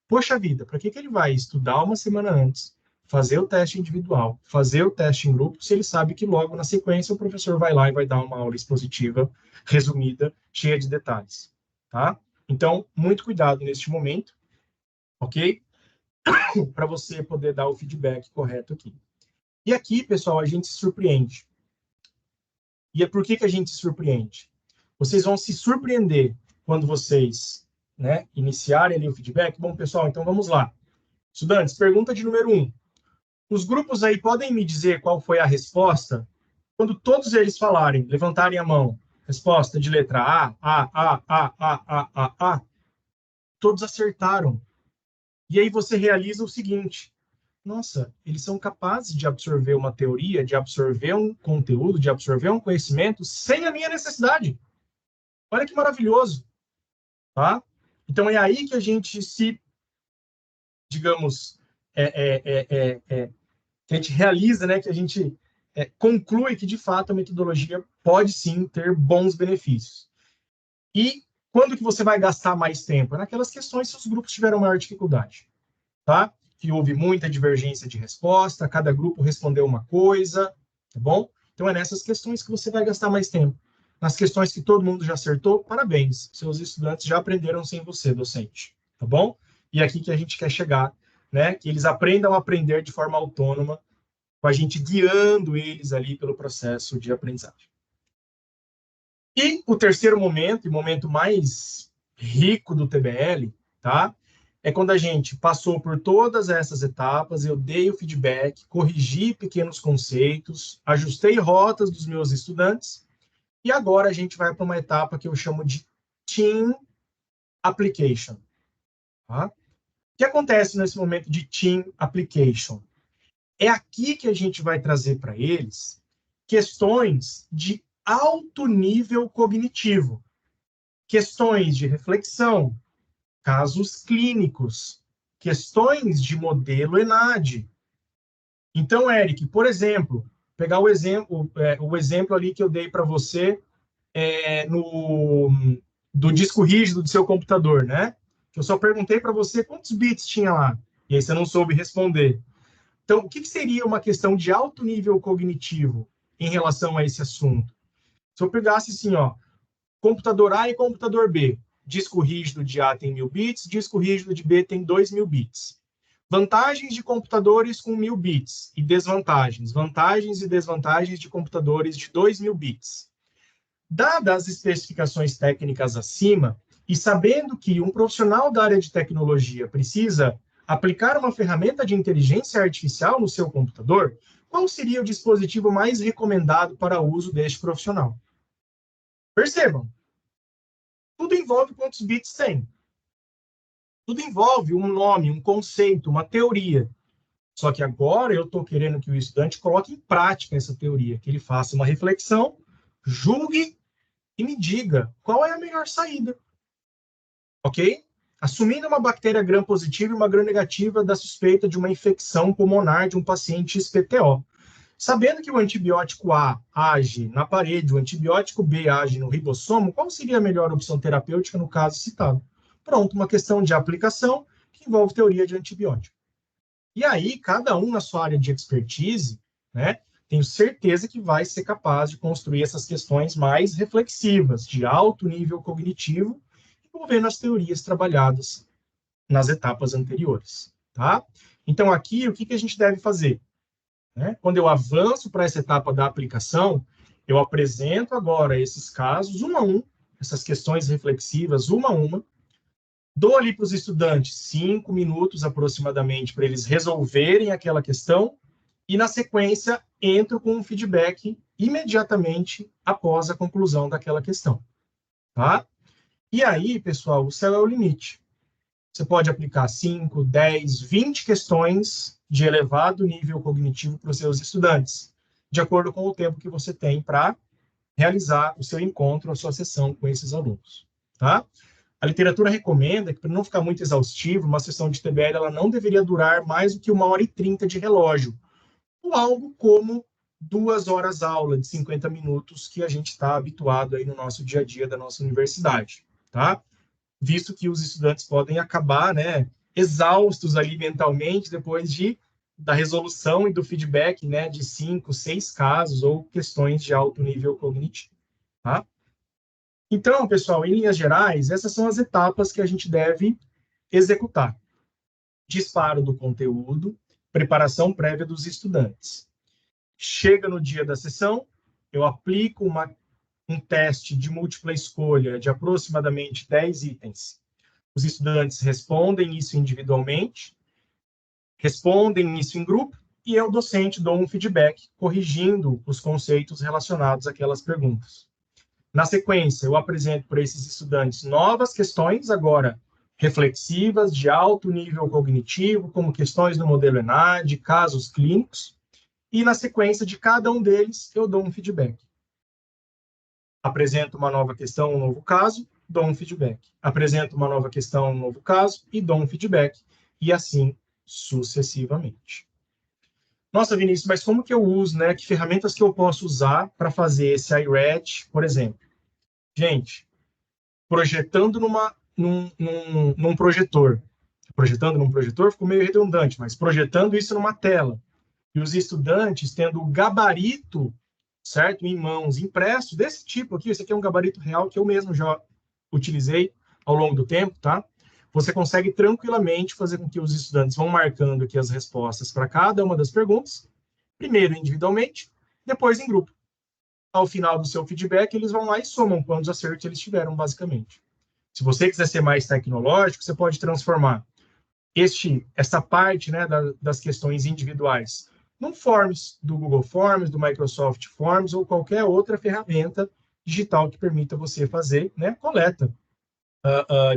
poxa vida, para que ele vai estudar uma semana antes, fazer o teste individual, fazer o teste em grupo, se ele sabe que logo na sequência o professor vai lá e vai dar uma aula expositiva resumida, cheia de detalhes, tá? Então, muito cuidado neste momento, ok? Para você poder dar o feedback correto aqui. E aqui, pessoal, a gente se surpreende. E é por que a gente se surpreende? Vocês vão se surpreender quando vocês, né, iniciarem ali o feedback. Bom, pessoal, então vamos lá. Estudantes, pergunta de número 1. Os grupos aí podem me dizer qual foi a resposta? Quando todos eles falarem, levantarem a mão, resposta de letra A, todos acertaram. E aí você realiza o seguinte: nossa, eles são capazes de absorver uma teoria, de absorver um conteúdo, de absorver um conhecimento sem a minha necessidade. Olha que maravilhoso, tá? Então é aí que a gente se, digamos, que a gente realiza, né, que a gente conclui que de fato a metodologia pode sim ter bons benefícios. E quando que você vai gastar mais tempo? É naquelas questões se os grupos tiveram maior dificuldade, tá? Que houve muita divergência de resposta, cada grupo respondeu uma coisa, tá bom? Então é nessas questões que você vai gastar mais tempo. Nas questões que todo mundo já acertou, parabéns, seus estudantes já aprenderam sem você, docente, tá bom? E é aqui que a gente quer chegar, né? Que eles aprendam a aprender de forma autônoma, com a gente guiando eles ali pelo processo de aprendizagem. E o terceiro momento, e o momento mais rico do TBL, tá? É quando a gente passou por todas essas etapas, eu dei o feedback, corrigi pequenos conceitos, ajustei rotas dos meus estudantes, e agora a gente vai para uma etapa que eu chamo de Team Application. Tá? O que acontece nesse momento de Team Application? É aqui que a gente vai trazer para eles questões de alto nível cognitivo, questões de reflexão, casos clínicos, questões de modelo ENAD. Então, Eric, por exemplo, pegar o exemplo ali que eu dei para você do disco rígido do seu computador, né? Eu só perguntei para você quantos bits tinha lá, e aí você não soube responder. Então, o que seria uma questão de alto nível cognitivo em relação a esse assunto? Se eu pegasse assim, ó, computador A e computador B, disco rígido de A tem 1000 bits, disco rígido de B tem 2000 bits. Vantagens de computadores com 1000 bits e desvantagens. Vantagens e desvantagens de computadores de 2000 bits. Dadas as especificações técnicas acima, e sabendo que um profissional da área de tecnologia precisa aplicar uma ferramenta de inteligência artificial no seu computador, qual seria o dispositivo mais recomendado para uso deste profissional? Percebam, tudo envolve quantos bits tem. Tudo envolve um nome, um conceito, uma teoria. Só que agora eu estou querendo que o estudante coloque em prática essa teoria, que ele faça uma reflexão, julgue e me diga qual é a melhor saída. Ok? Assumindo uma bactéria gram-positiva e uma gram-negativa da suspeita de uma infecção pulmonar de um paciente XPTO. Sabendo que o antibiótico A age na parede, o antibiótico B age no ribossomo, qual seria a melhor opção terapêutica no caso citado? Pronto, uma questão de aplicação que envolve teoria de antibiótico. E aí, cada um na sua área de expertise, né, tenho certeza que vai ser capaz de construir essas questões mais reflexivas, de alto nível cognitivo, envolvendo as teorias trabalhadas nas etapas anteriores, tá? Então, aqui, o que a gente deve fazer? Né? Quando eu avanço para essa etapa da aplicação, eu apresento agora esses casos, um a um, essas questões reflexivas, uma a uma, dou ali para os estudantes 5 minutos aproximadamente para eles resolverem aquela questão e, na sequência, entro com um feedback imediatamente após a conclusão daquela questão, tá? E aí, pessoal, o céu é o limite. Você pode aplicar 5, 10, 20 questões de elevado nível cognitivo para os seus estudantes, de acordo com o tempo que você tem para realizar o seu encontro, a sua sessão com esses alunos, tá? A literatura recomenda que, para não ficar muito exaustivo, uma sessão de TBL ela não deveria durar mais do que 1h30 de relógio, ou algo como 2 horas aula de 50 minutos que a gente está habituado aí no nosso dia a dia da nossa universidade, tá? Visto que os estudantes podem acabar, né, exaustos ali mentalmente depois da resolução e do feedback, né, de 5, 6 casos ou questões de alto nível cognitivo, tá? Então, pessoal, em linhas gerais, essas são as etapas que a gente deve executar. Disparo do conteúdo, preparação prévia dos estudantes. Chega no dia da sessão, eu aplico um teste de múltipla escolha de aproximadamente 10 itens. Os estudantes respondem isso individualmente, respondem isso em grupo, e eu, docente, dou um feedback corrigindo os conceitos relacionados àquelas perguntas. Na sequência, eu apresento para esses estudantes novas questões, agora reflexivas, de alto nível cognitivo, como questões do modelo ENAD, casos clínicos, e na sequência de cada um deles, eu dou um feedback. Apresento uma nova questão, um novo caso, dou um feedback. Apresento uma nova questão, um novo caso, e dou um feedback, e assim sucessivamente. Nossa, Vinícius, mas como que eu uso, né? Que ferramentas que eu posso usar para fazer esse iRET, por exemplo? Gente, projetando num projetor. Projetando num projetor ficou meio redundante, mas projetando isso numa tela. E os estudantes tendo o gabarito, certo? Em mãos, impresso, desse tipo aqui. Esse aqui é um gabarito real que eu mesmo já utilizei ao longo do tempo, tá? Você consegue tranquilamente fazer com que os estudantes vão marcando aqui as respostas para cada uma das perguntas, primeiro individualmente, depois em grupo. Ao final do seu feedback, eles vão lá e somam quantos acertos eles tiveram, basicamente. Se você quiser ser mais tecnológico, você pode transformar essa parte, né, das questões individuais num Forms do Google Forms, do Microsoft Forms ou qualquer outra ferramenta digital que permita você fazer, né, coleta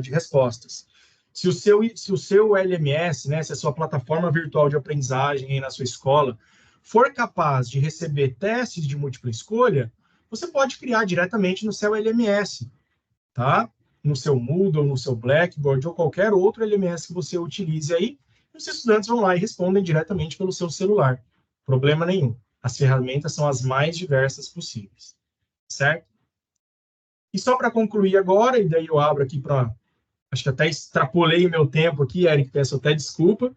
de respostas. Se o seu LMS, né, se a sua plataforma virtual de aprendizagem aí na sua escola for capaz de receber testes de múltipla escolha, você pode criar diretamente no seu LMS, tá? No seu Moodle, no seu Blackboard ou qualquer outro LMS que você utilize aí, e os estudantes vão lá e respondem diretamente pelo seu celular. Problema nenhum. As ferramentas são as mais diversas possíveis, certo? E só para concluir agora, e daí eu abro aqui para... Acho que até extrapolei o meu tempo aqui, Eric, peço até desculpa.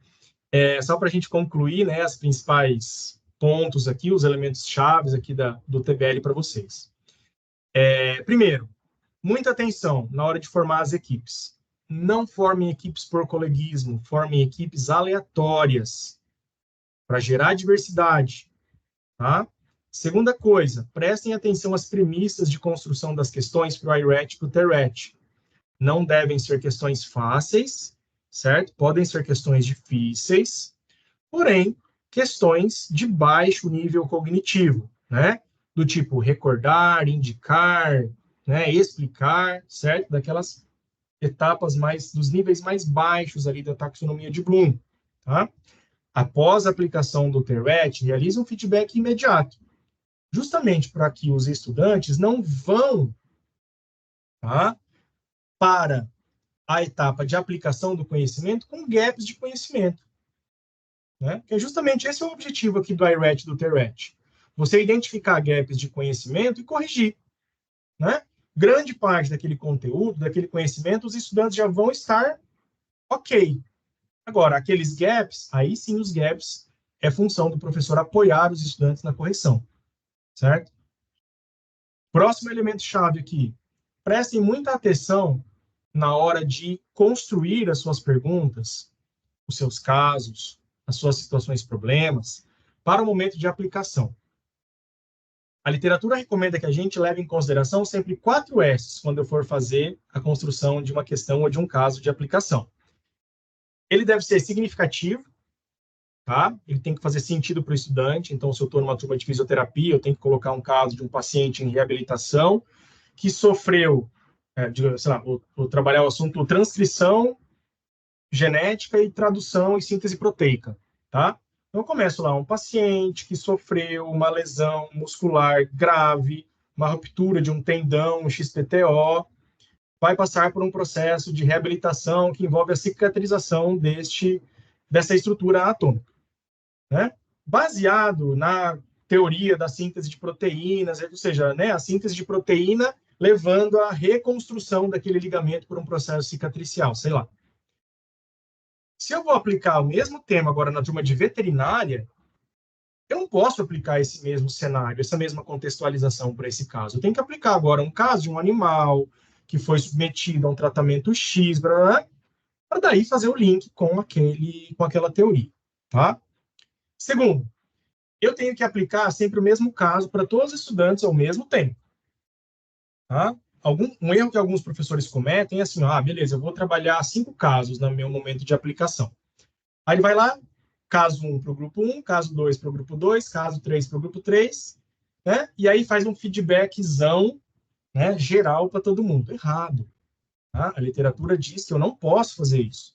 Só para a gente concluir, né, os principais pontos aqui, os elementos chaves aqui do TBL para vocês. Primeiro, muita atenção na hora de formar as equipes. Não formem equipes por coleguismo, formem equipes aleatórias para gerar diversidade, tá? Segunda coisa, prestem atenção às premissas de construção das questões para o iRET e para o TERET. Não devem ser questões fáceis, certo? Podem ser questões difíceis, porém, questões de baixo nível cognitivo, né? Do tipo recordar, indicar, né? Explicar, certo? Daquelas etapas dos níveis mais baixos ali da taxonomia de Bloom, tá? Após a aplicação do TERET, realiza um feedback imediato, justamente para que os estudantes não vão, tá, para a etapa de aplicação do conhecimento com gaps de conhecimento, né? Que é justamente esse é o objetivo aqui do IRET e do TERET. Você identificar gaps de conhecimento e corrigir, né? Grande parte daquele conteúdo, daquele conhecimento, os estudantes já vão estar ok. Agora, aqueles gaps, aí sim os gaps é função do professor apoiar os estudantes na correção, certo? Próximo elemento-chave aqui. Prestem muita atenção na hora de construir as suas perguntas, os seus casos, as suas situações problemas, para o momento de aplicação. A literatura recomenda que a gente leve em consideração sempre 4 S's quando eu for fazer a construção de uma questão ou de um caso de aplicação. Ele deve ser significativo, tá? Ele tem que fazer sentido para o estudante. Então, se eu estou numa turma de fisioterapia, eu tenho que colocar um caso de um paciente em reabilitação que sofreu, sei lá, vou trabalhar o assunto transcrição genética e tradução e síntese proteica, tá? Então, eu começo lá, um paciente que sofreu uma lesão muscular grave, uma ruptura de um tendão, um XPTO, vai passar por um processo de reabilitação que envolve a cicatrização dessa estrutura anatômica, né? Baseado na teoria da síntese de proteínas, ou seja, né, a síntese de proteína levando à reconstrução daquele ligamento por um processo cicatricial, sei lá. Se eu vou aplicar o mesmo tema agora na turma de veterinária, eu não posso aplicar esse mesmo cenário, essa mesma contextualização para esse caso. Eu tenho que aplicar agora um caso de um animal que foi submetido a um tratamento X, para daí fazer o link com aquela teoria, tá? Segundo, eu tenho que aplicar sempre o mesmo caso para todos os estudantes ao mesmo tempo, tá? Um erro que alguns professores cometem é assim, beleza, eu vou trabalhar 5 casos no meu momento de aplicação. Aí ele vai lá, caso 1 para o grupo 1, caso 2 para o grupo 2, caso 3 para o grupo 3, né? E aí faz um feedbackzão, né, geral para todo mundo. Errado. Tá? A literatura diz que eu não posso fazer isso.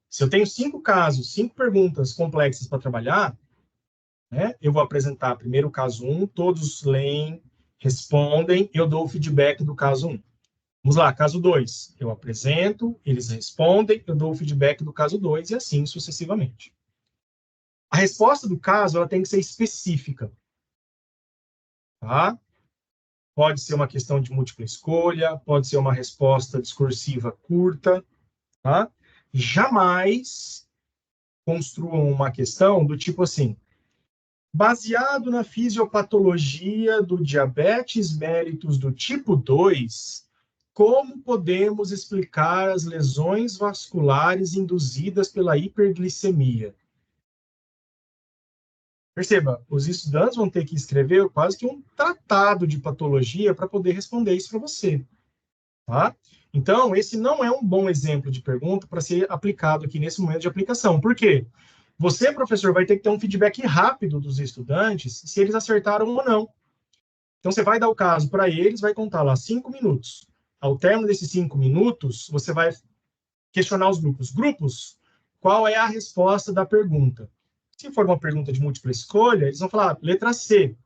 Se eu tenho 5 casos, 5 perguntas complexas para trabalhar, né, eu vou apresentar primeiro o caso 1, todos leem, respondem, eu dou o feedback do caso 1. Vamos lá, caso 2. Eu apresento, eles respondem, eu dou o feedback do caso 2 e assim sucessivamente. A resposta do caso ela tem que ser específica. Tá? Pode ser uma questão de múltipla escolha, pode ser uma resposta discursiva curta. Tá? Jamais construam uma questão do tipo assim, baseado na fisiopatologia do diabetes mellitus do tipo 2, como podemos explicar as lesões vasculares induzidas pela hiperglicemia? Perceba, os estudantes vão ter que escrever quase que um tratado de patologia para poder responder isso para você. Tá? Então, esse não é um bom exemplo de pergunta para ser aplicado aqui nesse momento de aplicação. Por quê? Você, professor, vai ter que ter um feedback rápido dos estudantes se eles acertaram ou não. Então, você vai dar o caso para eles, vai contar lá 5 minutos. Ao término desses 5 minutos, você vai questionar os grupos. Grupos, qual é a resposta da pergunta? Se for uma pergunta de múltipla escolha, eles vão falar letra C.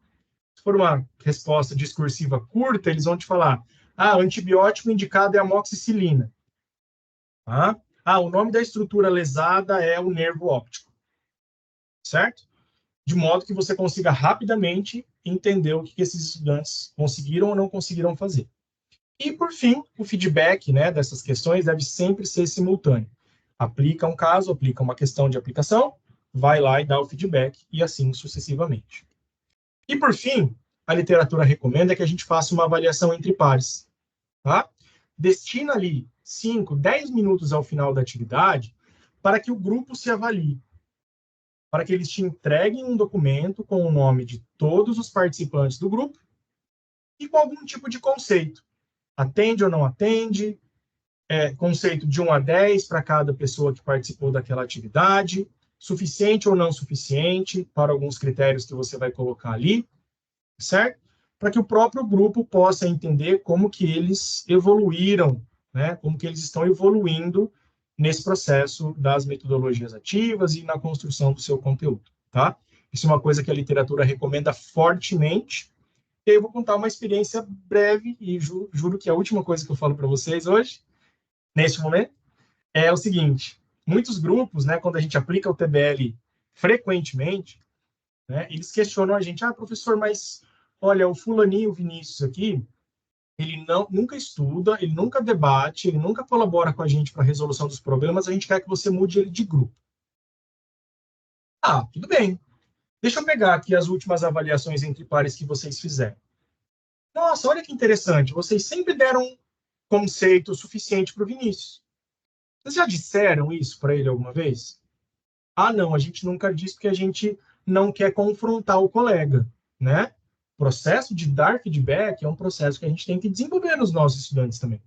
Se for uma resposta discursiva curta, eles vão te falar o antibiótico indicado é amoxicilina. O nome da estrutura lesada é o nervo óptico. Certo? De modo que você consiga rapidamente entender o que esses estudantes conseguiram ou não conseguiram fazer. E, por fim, o feedback, né, dessas questões deve sempre ser simultâneo. Aplica um caso, aplica uma questão de aplicação, vai lá e dá o feedback, e assim sucessivamente. E, por fim, a literatura recomenda que a gente faça uma avaliação entre pares. Tá? Destina ali 5, 10 minutos ao final da atividade para que o grupo se avalie, para que eles te entreguem um documento com o nome de todos os participantes do grupo e com algum tipo de conceito. Atende ou não atende, conceito de 1 a 10 para cada pessoa que participou daquela atividade, suficiente ou não suficiente para alguns critérios que você vai colocar ali, certo? Para que o próprio grupo possa entender como que eles evoluíram, né? Como que eles estão evoluindo nesse processo das metodologias ativas e na construção do seu conteúdo, tá? Isso é uma coisa que a literatura recomenda fortemente. E aí eu vou contar uma experiência breve, e juro que é a última coisa que eu falo para vocês hoje, neste momento, é o seguinte: muitos grupos, né, quando a gente aplica o TBL frequentemente, né, eles questionam a gente: professor, mas olha, o fulaninho Vinícius aqui, ele nunca estuda, ele nunca debate, ele nunca colabora com a gente para a resolução dos problemas, a gente quer que você mude ele de grupo. Tudo bem. Deixa eu pegar aqui as últimas avaliações entre pares que vocês fizeram. Nossa, olha que interessante, vocês sempre deram conceito suficiente para o Vinícius. Vocês já disseram isso para ele alguma vez? Não, a gente nunca disse porque a gente não quer confrontar o colega, né? O processo de dar feedback é um processo que a gente tem que desenvolver nos nossos estudantes também,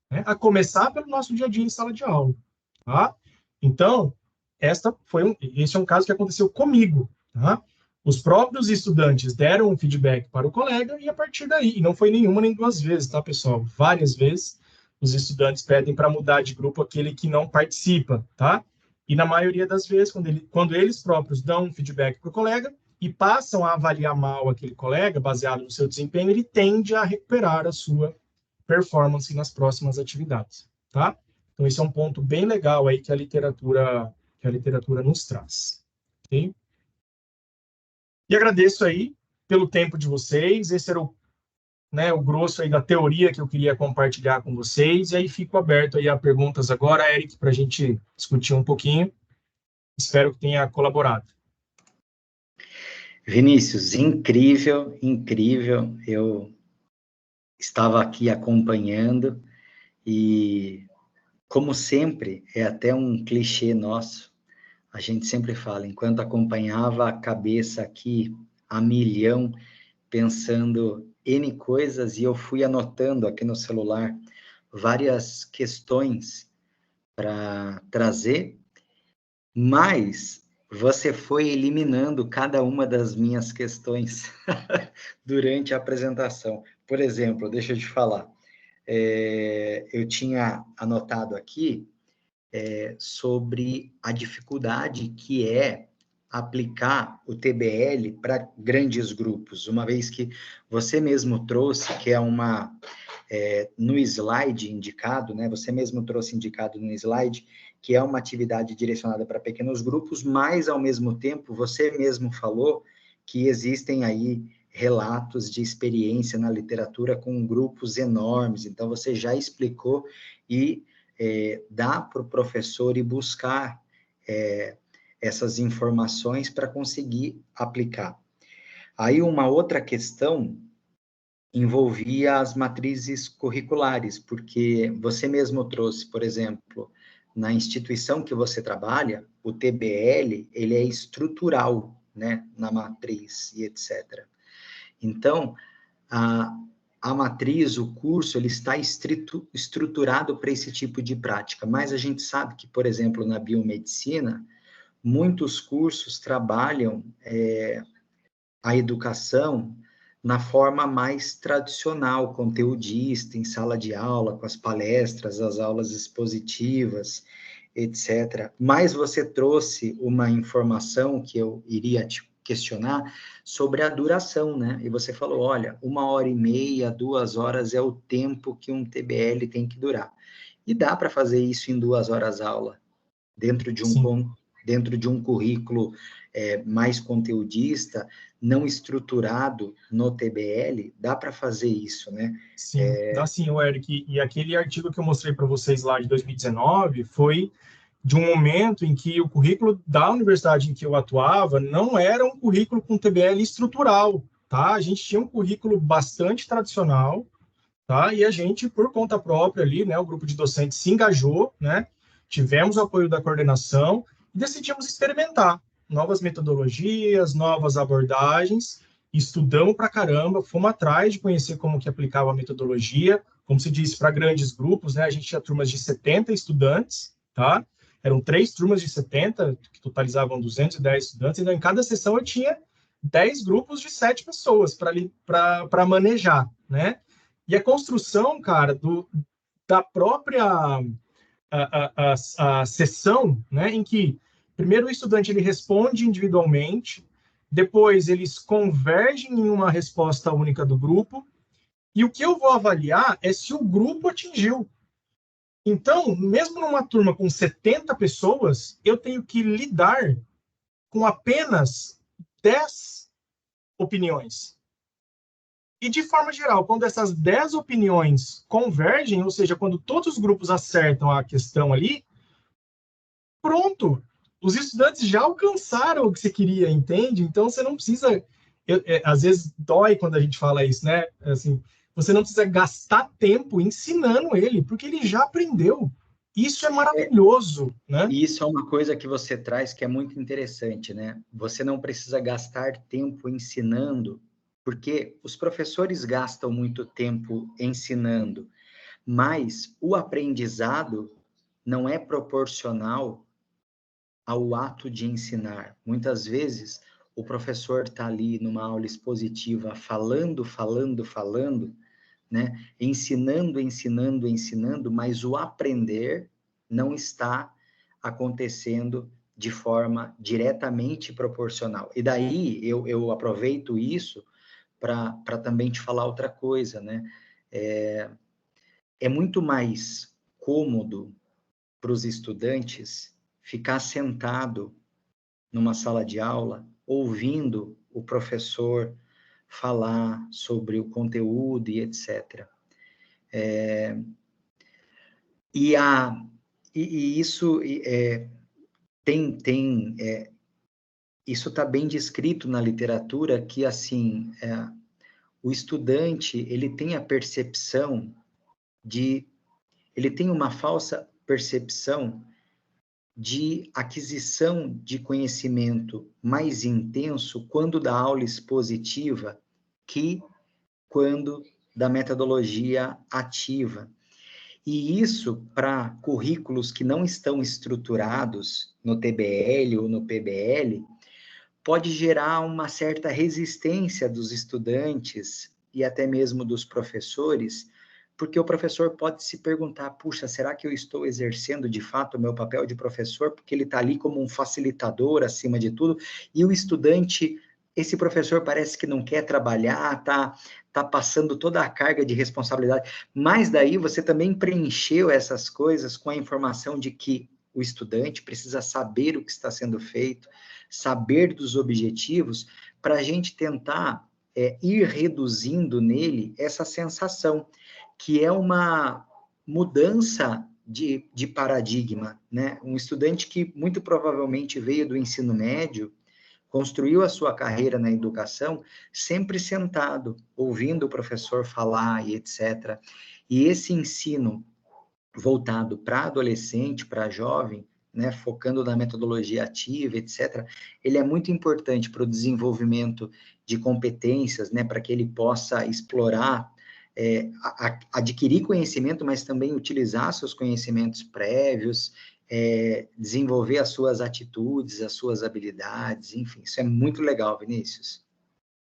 né? A começar pelo nosso dia a dia em sala de aula, tá? Então, esse é um caso que aconteceu comigo, tá? Os próprios estudantes deram um feedback para o colega e a partir daí, e não foi nenhuma nem duas vezes, tá, pessoal? Várias vezes os estudantes pedem para mudar de grupo aquele que não participa, tá? E na maioria das vezes, quando eles próprios dão um feedback para o colega e passam a avaliar mal aquele colega, baseado no seu desempenho, ele tende a recuperar a sua performance nas próximas atividades, tá? Então, esse é um ponto bem legal aí que a literatura nos traz, ok? E agradeço aí pelo tempo de vocês. Esse era o grosso aí da teoria que eu queria compartilhar com vocês. E aí fico aberto aí a perguntas agora, Eric, para a gente discutir um pouquinho. Espero que tenha colaborado. Vinícius, incrível, incrível. Eu estava aqui acompanhando e, como sempre, é até um clichê nosso, a gente sempre fala, enquanto acompanhava a cabeça aqui a milhão, pensando N coisas, e eu fui anotando aqui no celular várias questões para trazer, mas você foi eliminando cada uma das minhas questões durante a apresentação. Por exemplo, deixa eu te falar, eu tinha anotado aqui sobre a dificuldade que é aplicar o TBL para grandes grupos, uma vez que você mesmo trouxe, que é no slide indicado, né? Você mesmo trouxe indicado no slide, que é uma atividade direcionada para pequenos grupos, mas, ao mesmo tempo, você mesmo falou que existem aí relatos de experiência na literatura com grupos enormes, então você já explicou e dá para o professor ir buscar essas informações para conseguir aplicar. Aí uma outra questão envolvia as matrizes curriculares, porque você mesmo trouxe, por exemplo, na instituição que você trabalha, o TBL, ele é estrutural, né, na matriz e etc. Então, a matriz, o curso, ele está estruturado para esse tipo de prática, mas a gente sabe que, por exemplo, na biomedicina, muitos cursos trabalham a educação na forma mais tradicional, conteudista, em sala de aula, com as palestras, as aulas expositivas, etc. Mas você trouxe uma informação que eu iria te questionar sobre a duração, né? E você falou, olha, 1h30, 2 horas é o tempo que um TBL tem que durar. E dá para fazer isso em 2 horas aula, dentro de um currículo mais conteudista, não estruturado no TBL, dá para fazer isso, né? Sim, dá sim, Eric. E aquele artigo que eu mostrei para vocês lá de 2019 foi de um momento em que o currículo da universidade em que eu atuava não era um currículo com TBL estrutural, tá? A gente tinha um currículo bastante tradicional, tá? E a gente, por conta própria ali, né, o grupo de docentes se engajou, né? Tivemos o apoio da coordenação e decidimos experimentar novas metodologias, novas abordagens, estudamos pra caramba, fomos atrás de conhecer como que aplicava a metodologia, como se disse, para grandes grupos, né? A gente tinha turmas de 70 estudantes, tá? eram 3 turmas de 70, que totalizavam 210 estudantes, então em cada sessão eu tinha 10 grupos de 7 pessoas para manejar, né? E a construção, cara, da própria a sessão, né, em que primeiro o estudante ele responde individualmente, depois eles convergem em uma resposta única do grupo, e o que eu vou avaliar é se o grupo atingiu. Então, mesmo numa turma com 70 pessoas, eu tenho que lidar com apenas 10 opiniões. E, de forma geral, quando essas 10 opiniões convergem, ou seja, quando todos os grupos acertam a questão ali, pronto, os estudantes já alcançaram o que você queria, entende? Então, você não precisa... às vezes, dói quando a gente fala isso, né? Assim, você não precisa gastar tempo ensinando ele, porque ele já aprendeu. Isso é maravilhoso, né? E isso é uma coisa que você traz que é muito interessante, né? Você não precisa gastar tempo ensinando, porque os professores gastam muito tempo ensinando, mas o aprendizado não é proporcional ao ato de ensinar. Muitas vezes, o professor está ali numa aula expositiva falando, né? Ensinando, mas o aprender não está acontecendo de forma diretamente proporcional. E daí eu aproveito isso para também te falar outra coisa, né? É muito mais cômodo para os estudantes ficar sentado numa sala de aula, ouvindo o professor falar sobre o conteúdo e etc. E isso isso está bem descrito na literatura que assim o estudante ele tem a percepção ele tem uma falsa percepção de aquisição de conhecimento mais intenso quando da aula expositiva que quando da metodologia ativa. E isso, para currículos que não estão estruturados no TBL ou no PBL, pode gerar uma certa resistência dos estudantes e até mesmo dos professores, porque o professor pode se perguntar, puxa, será que eu estou exercendo de fato o meu papel de professor? Porque ele está ali como um facilitador acima de tudo, e o estudante, esse professor parece que não quer trabalhar, tá passando toda a carga de responsabilidade, mas daí você também preencheu essas coisas com a informação de que o estudante precisa saber o que está sendo feito, saber dos objetivos, para a gente tentar ir reduzindo nele essa sensação, que é uma mudança de paradigma, né? Um estudante que muito provavelmente veio do ensino médio, construiu a sua carreira na educação, sempre sentado, ouvindo o professor falar e etc. E esse ensino voltado para adolescente, para jovem, né, focando na metodologia ativa, etc., ele é muito importante para o desenvolvimento de competências, né, para que ele possa explorar, adquirir conhecimento, mas também utilizar seus conhecimentos prévios, desenvolver as suas atitudes, as suas habilidades, enfim, isso é muito legal, Vinícius.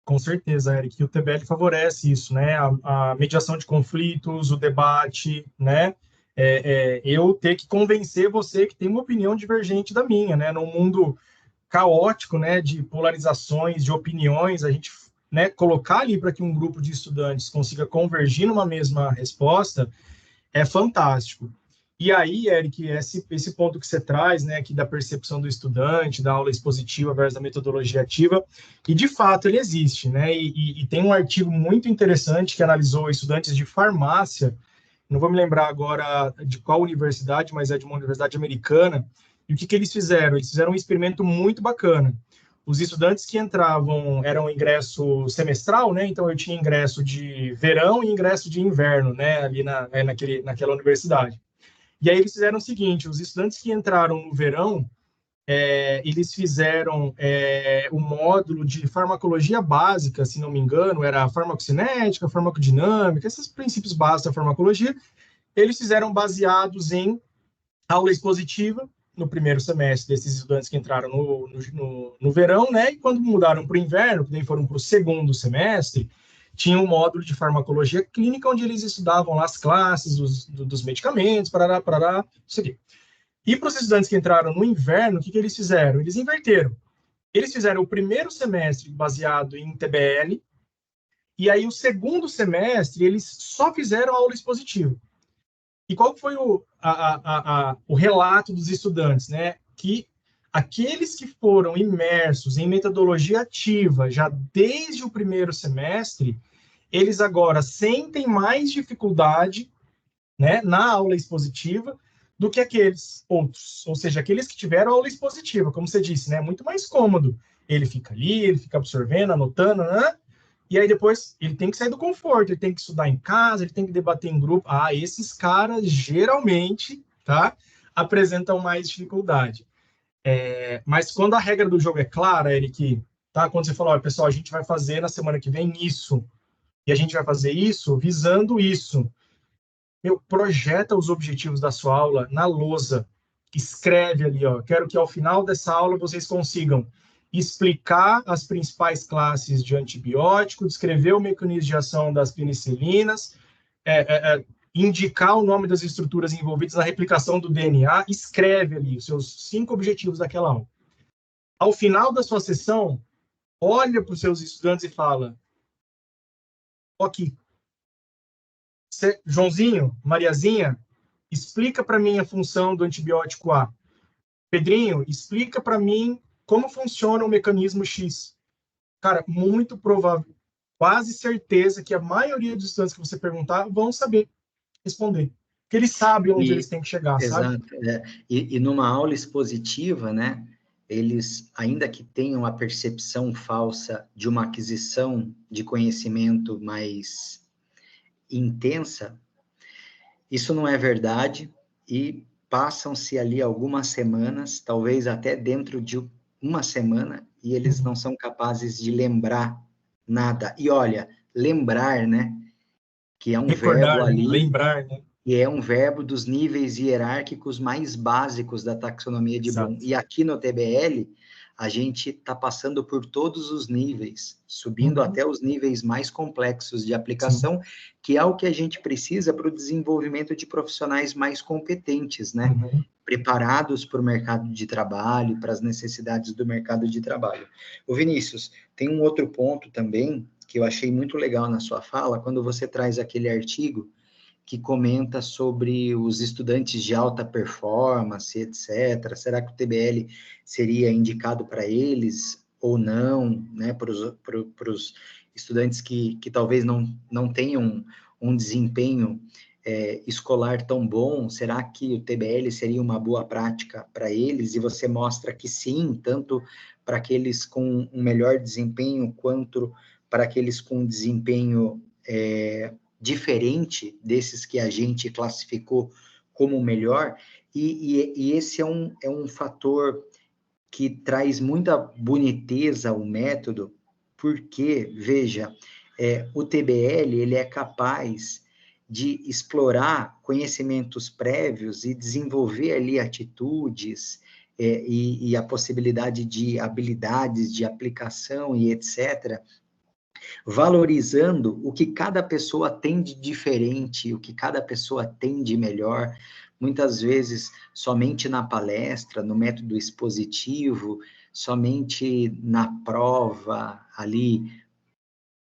Com certeza, Eric, o TBL favorece isso, né? A mediação de conflitos, o debate, né? Eu ter que convencer você que tem uma opinião divergente da minha, né? Num mundo caótico, né? De polarizações, de opiniões, a gente, né? Colocar ali para que um grupo de estudantes consiga convergir numa mesma resposta é fantástico. E aí, Eric, esse ponto que você traz, né, aqui da percepção do estudante, da aula expositiva versus a metodologia ativa, e de fato ele existe, né, e tem um artigo muito interessante que analisou estudantes de farmácia, não vou me lembrar agora de qual universidade, mas é de uma universidade americana, e o que eles fizeram? Eles fizeram um experimento muito bacana. Os estudantes que entravam eram ingresso semestral, né, então eu tinha ingresso de verão e ingresso de inverno, né, ali naquela universidade. E aí eles fizeram o seguinte, os estudantes que entraram no verão, eles fizeram o módulo de farmacologia básica, se não me engano, era a farmacocinética, farmacodinâmica, esses princípios básicos da farmacologia, eles fizeram baseados em aula expositiva, no primeiro semestre desses estudantes que entraram no verão, né? E quando mudaram para o inverno, que daí foram para o segundo semestre, tinha um módulo de farmacologia clínica onde eles estudavam lá as classes dos medicamentos, parará, isso aqui. E para os estudantes que entraram no inverno, o que eles fizeram? Eles inverteram. Eles fizeram o primeiro semestre baseado em TBL, e aí o segundo semestre eles só fizeram aula expositiva. E qual foi o relato dos estudantes, né? Que aqueles que foram imersos em metodologia ativa já desde o primeiro semestre, eles agora sentem mais dificuldade, né, na aula expositiva do que aqueles outros. Ou seja, aqueles que tiveram aula expositiva, como você disse, né? É muito mais cômodo. Ele fica ali, ele fica absorvendo, anotando, né? E aí depois ele tem que sair do conforto, ele tem que estudar em casa, ele tem que debater em grupo. Ah, esses caras geralmente, tá, apresentam mais dificuldade. Mas quando a regra do jogo é clara, Eric, tá? Quando você fala, olha, pessoal, a gente vai fazer na semana que vem isso, e a gente vai fazer isso visando isso. Meu, projeta os objetivos da sua aula na lousa. Escreve ali, ó. Quero que ao final dessa aula vocês consigam explicar as principais classes de antibiótico, descrever o mecanismo de ação das penicilinas, indicar o nome das estruturas envolvidas na replicação do DNA. Escreve ali os seus 5 objetivos daquela aula. Ao final da sua sessão, olha para os seus estudantes e fala: aqui, Joãozinho, Mariazinha, explica para mim a função do antibiótico A. Pedrinho, explica para mim como funciona o mecanismo X. Cara, muito provável, quase certeza que a maioria dos estudantes que você perguntar vão saber responder. Porque eles sabem onde eles têm que chegar, sabe? Exato. E numa aula expositiva, né, eles, ainda que tenham a percepção falsa de uma aquisição de conhecimento mais intensa, isso não é verdade, e passam-se ali algumas semanas, talvez até dentro de uma semana, e eles não são capazes de lembrar nada. E olha, lembrar, né, que é um Recordar, verbo ali, lembrar, né? e é um verbo dos níveis hierárquicos mais básicos da taxonomia de Bloom. Exato. E aqui no TBL, a gente está passando por todos os níveis, subindo até os níveis mais complexos de aplicação, sim, que é o que a gente precisa para o desenvolvimento de profissionais mais competentes, né? Preparados para o mercado de trabalho, para as necessidades do mercado de trabalho. O Vinícius, tem um outro ponto também que eu achei muito legal na sua fala, quando você traz aquele artigo que comenta sobre os estudantes de alta performance, etc. Será que o TBL seria indicado para eles ou não, né? Para os estudantes que talvez não tenham um desempenho escolar tão bom, será que o TBL seria uma boa prática para eles? E você mostra que sim, tanto para aqueles com um melhor desempenho, quanto para aqueles com desempenho diferente desses que a gente classificou como melhor, e esse é um fator que traz muita boniteza ao método, porque, veja, o TBL, ele é capaz de explorar conhecimentos prévios e desenvolver ali atitudes e a possibilidade de habilidades de aplicação e etc., valorizando o que cada pessoa tem de diferente, o que cada pessoa tem de melhor, muitas vezes somente na palestra, no método expositivo, somente na prova, ali,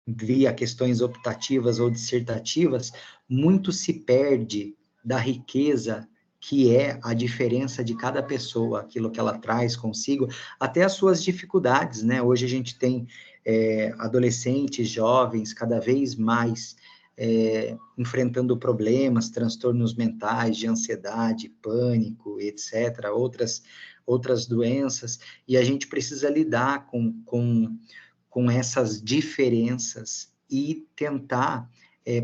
via questões optativas ou dissertativas, muito se perde da riqueza que é a diferença de cada pessoa, aquilo que ela traz consigo, até as suas dificuldades, né? Hoje a gente tem adolescentes, jovens, cada vez mais enfrentando problemas, transtornos mentais, de ansiedade, pânico, etc., outras doenças, e a gente precisa lidar com essas diferenças e tentar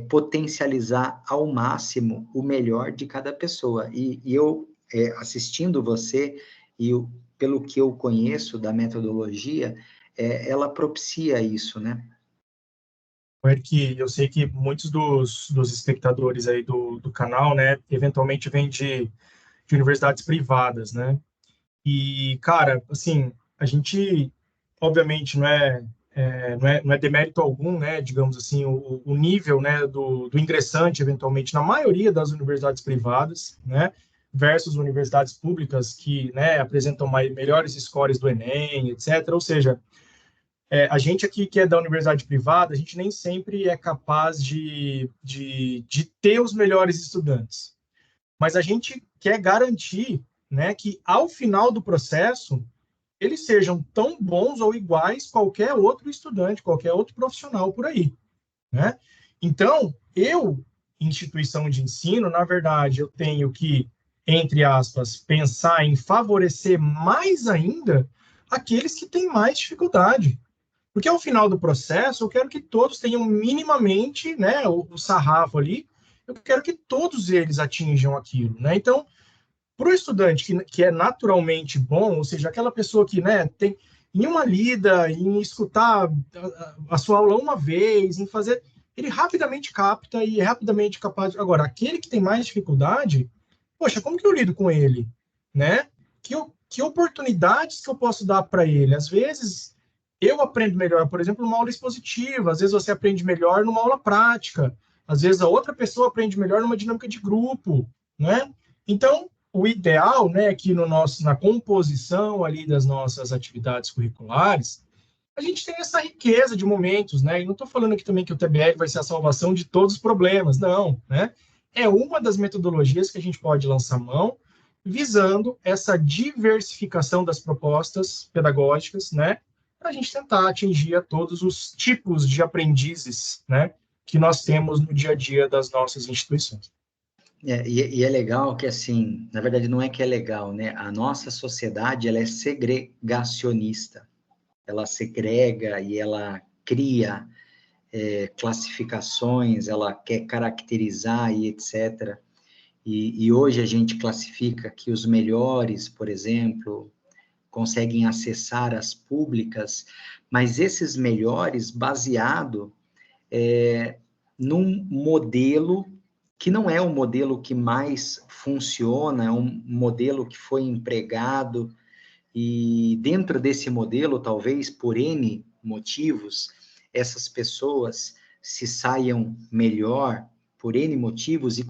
potencializar ao máximo o melhor de cada pessoa. E eu, assistindo você, e pelo que eu conheço da metodologia, ela propicia isso, né? Eric, eu sei que muitos dos espectadores aí do canal, né, eventualmente vêm de universidades privadas, né? E, cara, assim, a gente, obviamente, não é demérito algum, né, digamos assim, o nível, né, do ingressante, eventualmente, na maioria das universidades privadas, né, versus universidades públicas que, né, apresentam melhores scores do Enem, etc. Ou seja, a gente aqui que é da universidade privada, a gente nem sempre é capaz de ter os melhores estudantes. Mas a gente quer garantir, né, que ao final do processo eles sejam tão bons ou iguais qualquer outro estudante, qualquer outro profissional por aí, né? Então, instituição de ensino, na verdade, eu tenho que, entre aspas, pensar em favorecer mais ainda aqueles que têm mais dificuldade. Porque ao final do processo, eu quero que todos tenham minimamente, né, o sarrafo ali, eu quero que todos eles atinjam aquilo, né? Então, para o estudante que é naturalmente bom, ou seja, aquela pessoa que, né, tem em uma lida, em escutar a sua aula uma vez, em fazer, ele rapidamente capta e é rapidamente capaz. Agora, aquele que tem mais dificuldade, poxa, como que eu lido com ele, né? Que oportunidades que eu posso dar para ele? Às vezes eu aprendo melhor, por exemplo, numa aula expositiva, às vezes você aprende melhor numa aula prática, às vezes a outra pessoa aprende melhor numa dinâmica de grupo, né? Então, o ideal, né, é que na composição ali das nossas atividades curriculares, a gente tem essa riqueza de momentos, né? E não estou falando aqui também que o TBL vai ser a salvação de todos os problemas, não, né? É uma das metodologias que a gente pode lançar mão, visando essa diversificação das propostas pedagógicas, né? Para a gente tentar atingir a todos os tipos de aprendizes, né? Que nós temos no dia a dia das nossas instituições. E é legal que, assim, na verdade não é que é legal, né? A nossa sociedade, ela é segregacionista. Ela segrega e ela cria classificações, ela quer caracterizar e etc. E hoje a gente classifica que os melhores, por exemplo, conseguem acessar as públicas, mas esses melhores baseado num modelo que não é o modelo que mais funciona, é um modelo que foi empregado, e dentro desse modelo, talvez por N motivos, essas pessoas se saiam melhor por N motivos e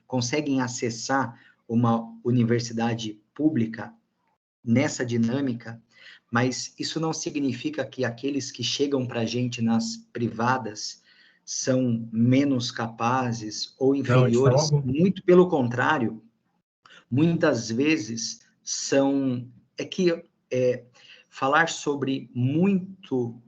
conseguem acessar uma universidade pública nessa dinâmica, mas isso não significa que aqueles que chegam para a gente nas privadas são menos capazes ou Não, de forma inferiores, alguma. muito pelo contrário, muitas vezes são... É que falar sobre muito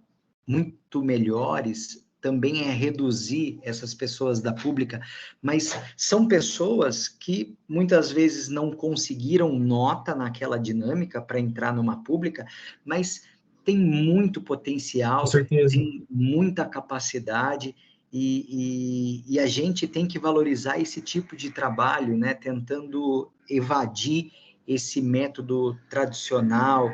melhores também é reduzir essas pessoas da pública, mas são pessoas que muitas vezes não conseguiram nota naquela dinâmica para entrar numa pública, mas tem muito Com potencial, certeza. tem muita capacidade, e a gente tem que valorizar esse tipo de trabalho, né? Tentando evadir esse método tradicional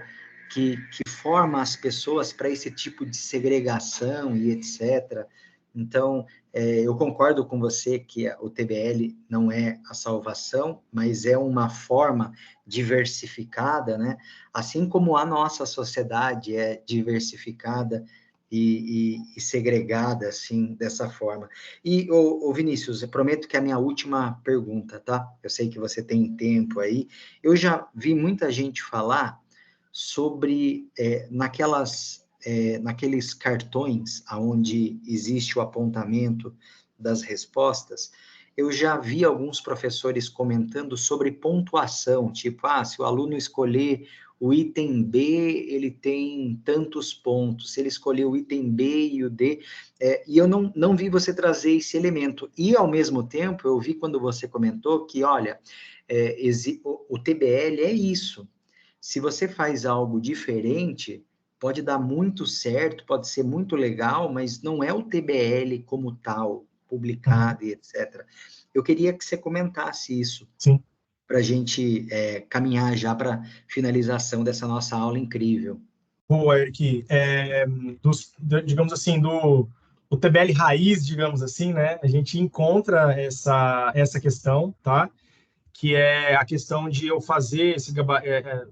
que forma as pessoas para esse tipo de segregação e etc. Então, eu concordo com você que o TBL não é a salvação, mas é uma forma diversificada, né? Assim como a nossa sociedade é diversificada e segregada, assim, dessa forma. E, Vinícius, eu prometo que é a minha última pergunta, tá? Eu sei que você tem tempo aí. Eu já vi muita gente falar sobre naqueles cartões onde existe o apontamento das respostas, eu já vi alguns professores comentando sobre pontuação, tipo, se o aluno escolher o item B, ele tem tantos pontos, se ele escolher o item B e o D, e eu não vi você trazer esse elemento. E, ao mesmo tempo, eu vi quando você comentou que, olha, o TBL é isso. Se você faz algo diferente, pode dar muito certo, pode ser muito legal, mas não é o TBL como tal, publicado e etc. Eu queria que você comentasse isso, Sim. para a gente caminhar já para finalização dessa nossa aula incrível. Boa, Eric. Digamos assim, o TBL raiz, digamos assim, né? A gente encontra essa questão, tá? que é a questão de eu fazer esse,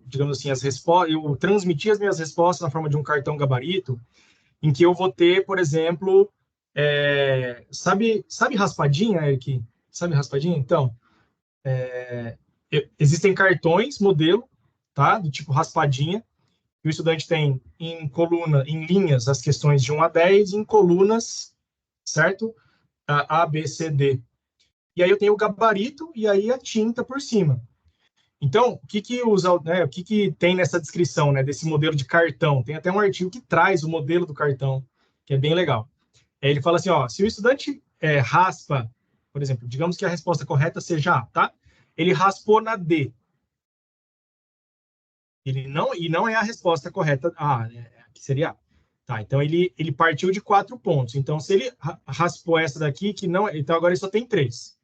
digamos assim, as respostas, eu transmitir as minhas respostas na forma de um cartão gabarito, em que eu vou ter, por exemplo, sabe raspadinha, Eric? Sabe raspadinha? Então, existem cartões modelo, tá? Do tipo raspadinha, que o estudante tem em coluna, em linhas, as questões de 1 a 10, em colunas, certo? A, B, C, D. E aí eu tenho o gabarito e aí a tinta por cima. Então, o que tem nessa descrição, né, desse modelo de cartão? Tem até um artigo que traz o modelo do cartão, que é bem legal. Ele fala assim, ó, se o estudante raspa, por exemplo, digamos que a resposta correta seja A, tá? Ele raspou na D. E não é a resposta correta A, que seria A. Tá, então ele partiu de 4 pontos. Então, se ele raspou essa daqui, que não, então agora ele só tem 3.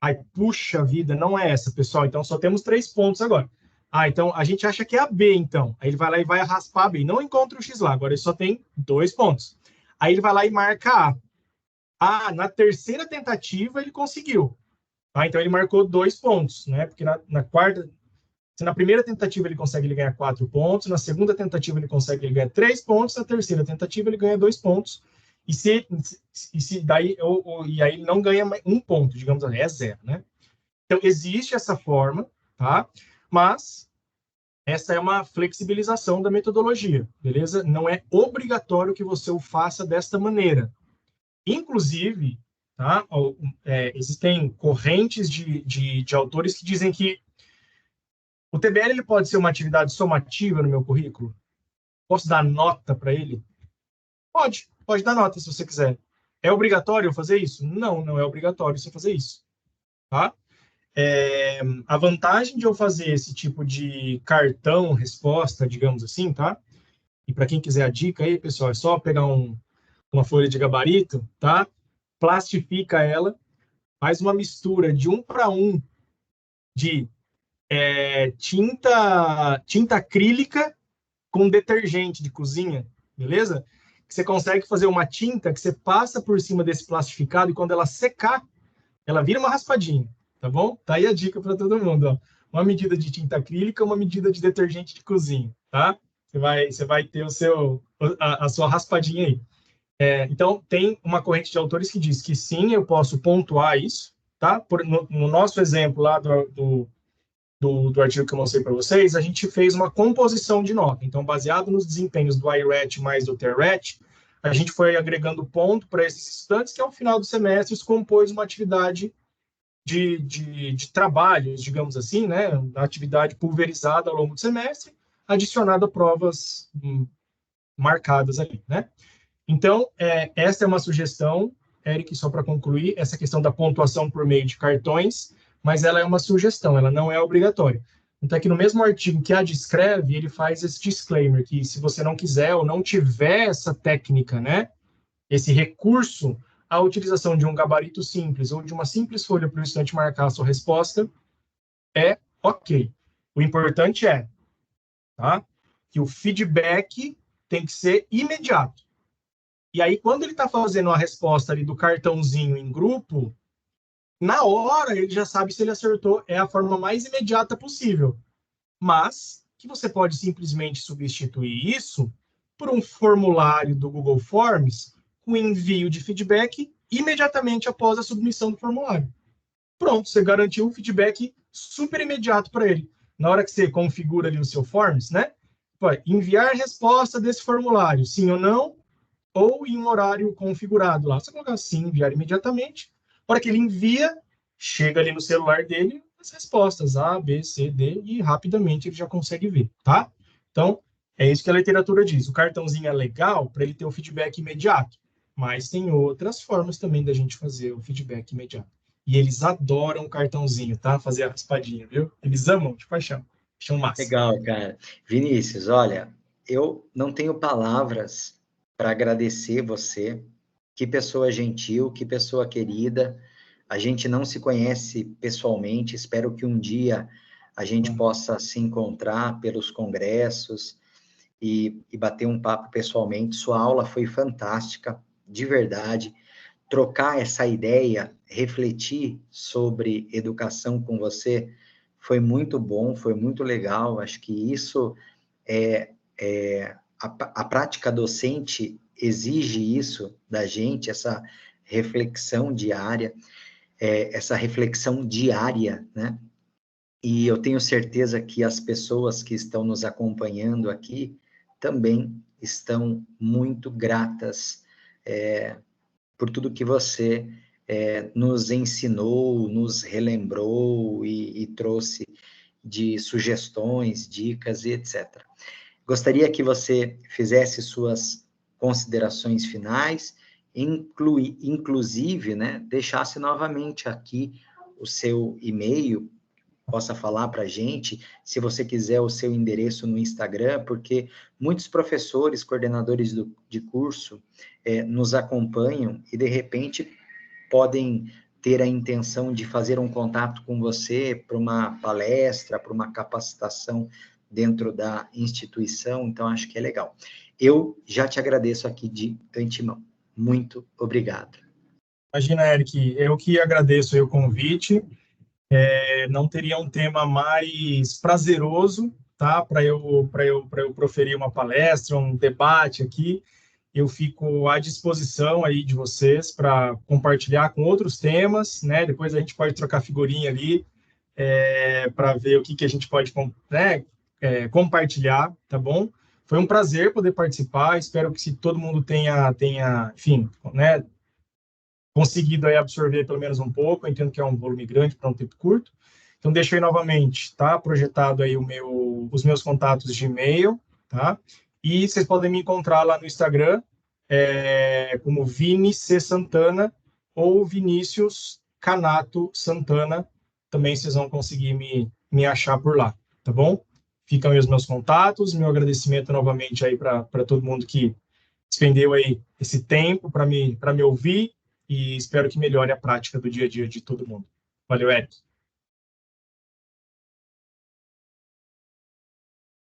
Aí, puxa vida, não é essa, pessoal. Então, só temos 3 pontos agora. Então, a gente acha que é a B, então. Aí ele vai lá e vai raspar a B. E não encontra o X lá. Agora ele só tem 2 pontos. Aí ele vai lá e marca A. Na terceira tentativa, ele conseguiu. Então, ele marcou 2 pontos, né? Porque na quarta... Se na primeira tentativa ele consegue, ele ganha 4 pontos. Na segunda tentativa ele consegue, ele ganha 3 pontos. Na terceira tentativa ele ganha 2 pontos. E aí ele não ganha 1 ponto, digamos assim, é 0, né? Então, existe essa forma, tá? Mas essa é uma flexibilização da metodologia, beleza? Não é obrigatório que você o faça desta maneira. Inclusive, tá? Existem correntes de autores que dizem que o TBL ele pode ser uma atividade somativa no meu currículo? Posso dar nota para ele? Pode dar nota se você quiser. É obrigatório eu fazer isso? Não, não é obrigatório você fazer isso. Tá? A vantagem de eu fazer esse tipo de cartão, resposta, digamos assim, tá? E para quem quiser a dica aí, pessoal, é só pegar uma folha de gabarito, tá? Plastifica ela, faz uma mistura de 1 para 1 de tinta acrílica com detergente de cozinha, beleza? Que você consegue fazer uma tinta que você passa por cima desse plastificado e quando ela secar, ela vira uma raspadinha, tá bom? Tá aí a dica para todo mundo, ó. Uma medida de tinta acrílica, uma medida de detergente de cozinha, tá? Você vai ter a sua raspadinha aí. Então, tem uma corrente de autores que diz que sim, eu posso pontuar isso, tá? No nosso exemplo lá do artigo que eu mostrei para vocês, a gente fez uma composição de nota. Então, baseado nos desempenhos do IRET mais do TERET, a gente foi agregando ponto para esses estudantes que, ao final do semestre, compôs uma atividade de trabalhos, digamos assim, né? Uma atividade pulverizada ao longo do semestre, adicionada a provas marcadas ali, né? Então, essa é uma sugestão, Eric, só para concluir, essa questão da pontuação por meio de cartões, mas ela é uma sugestão, ela não é obrigatória. Então, aqui no mesmo artigo que a descreve, ele faz esse disclaimer, que se você não quiser ou não tiver essa técnica, né, esse recurso, a utilização de um gabarito simples ou de uma simples folha para o estudante marcar a sua resposta é ok. O importante tá, que o feedback tem que ser imediato. E aí, quando ele está fazendo a resposta ali do cartãozinho em grupo, na hora ele já sabe se ele acertou, é a forma mais imediata possível. Mas que você pode simplesmente substituir isso por um formulário do Google Forms com envio de feedback imediatamente após a submissão do formulário. Pronto, você garantiu um feedback super imediato para ele. Na hora que você configura ali o seu Forms, né? Pode enviar a resposta desse formulário, sim ou não, ou em um horário configurado lá. Você coloca assim, enviar imediatamente. Na hora que ele envia, chega ali no celular dele as respostas A, B, C, D, e rapidamente ele já consegue ver, tá? Então, é isso que a literatura diz. O cartãozinho é legal para ele ter o feedback imediato, mas tem outras formas também da gente fazer o feedback imediato. E eles adoram o cartãozinho, tá? Fazer a raspadinha, viu? Eles amam de paixão. Acham massa. Legal, cara. Vinícius, olha, eu não tenho palavras para agradecer você. Que pessoa gentil, que pessoa querida. A gente não se conhece pessoalmente, espero que um dia a gente possa se encontrar pelos congressos e bater um papo pessoalmente. Sua aula foi fantástica, de verdade. trocar essa ideia, refletir sobre educação com você, foi muito bom, foi muito legal. Acho que isso a prática docente exige isso da gente, essa reflexão diária, né? E eu tenho certeza que as pessoas que estão nos acompanhando aqui também estão muito gratas por tudo que você nos ensinou, nos relembrou e trouxe de sugestões, dicas e etc. Gostaria que você fizesse suas considerações finais, inclusive, né, deixasse novamente aqui o seu e-mail, possa falar para a gente, se você quiser o seu endereço no Instagram, porque muitos professores, coordenadores de curso, nos acompanham e, de repente, podem ter a intenção de fazer um contato com você para uma palestra, para uma capacitação dentro da instituição, então acho que é legal. Eu já te agradeço aqui de antemão. Muito obrigado. Imagina, Eric, eu que agradeço o convite. Não teria um tema mais prazeroso, tá? Para eu proferir uma palestra, um debate aqui. Eu fico à disposição aí de vocês para compartilhar com outros temas, né? Depois a gente pode trocar figurinha ali para ver o que a gente pode, né, compartilhar, tá bom? Foi um prazer poder participar. Espero que se todo mundo tenha, enfim, né, conseguido aí absorver pelo menos um pouco. Eu entendo que é um volume grande para um tempo curto. Então, deixo aí novamente, tá? Projetado aí os meus contatos de e-mail, tá? E vocês podem me encontrar lá no Instagram, como Vini C. Santana ou Vinícius Canato Santana. Também vocês vão conseguir me achar por lá, tá bom? Ficam aí os meus contatos, meu agradecimento novamente aí para todo mundo que despendeu aí esse tempo para me ouvir, e espero que melhore a prática do dia a dia de todo mundo. Valeu, Eric.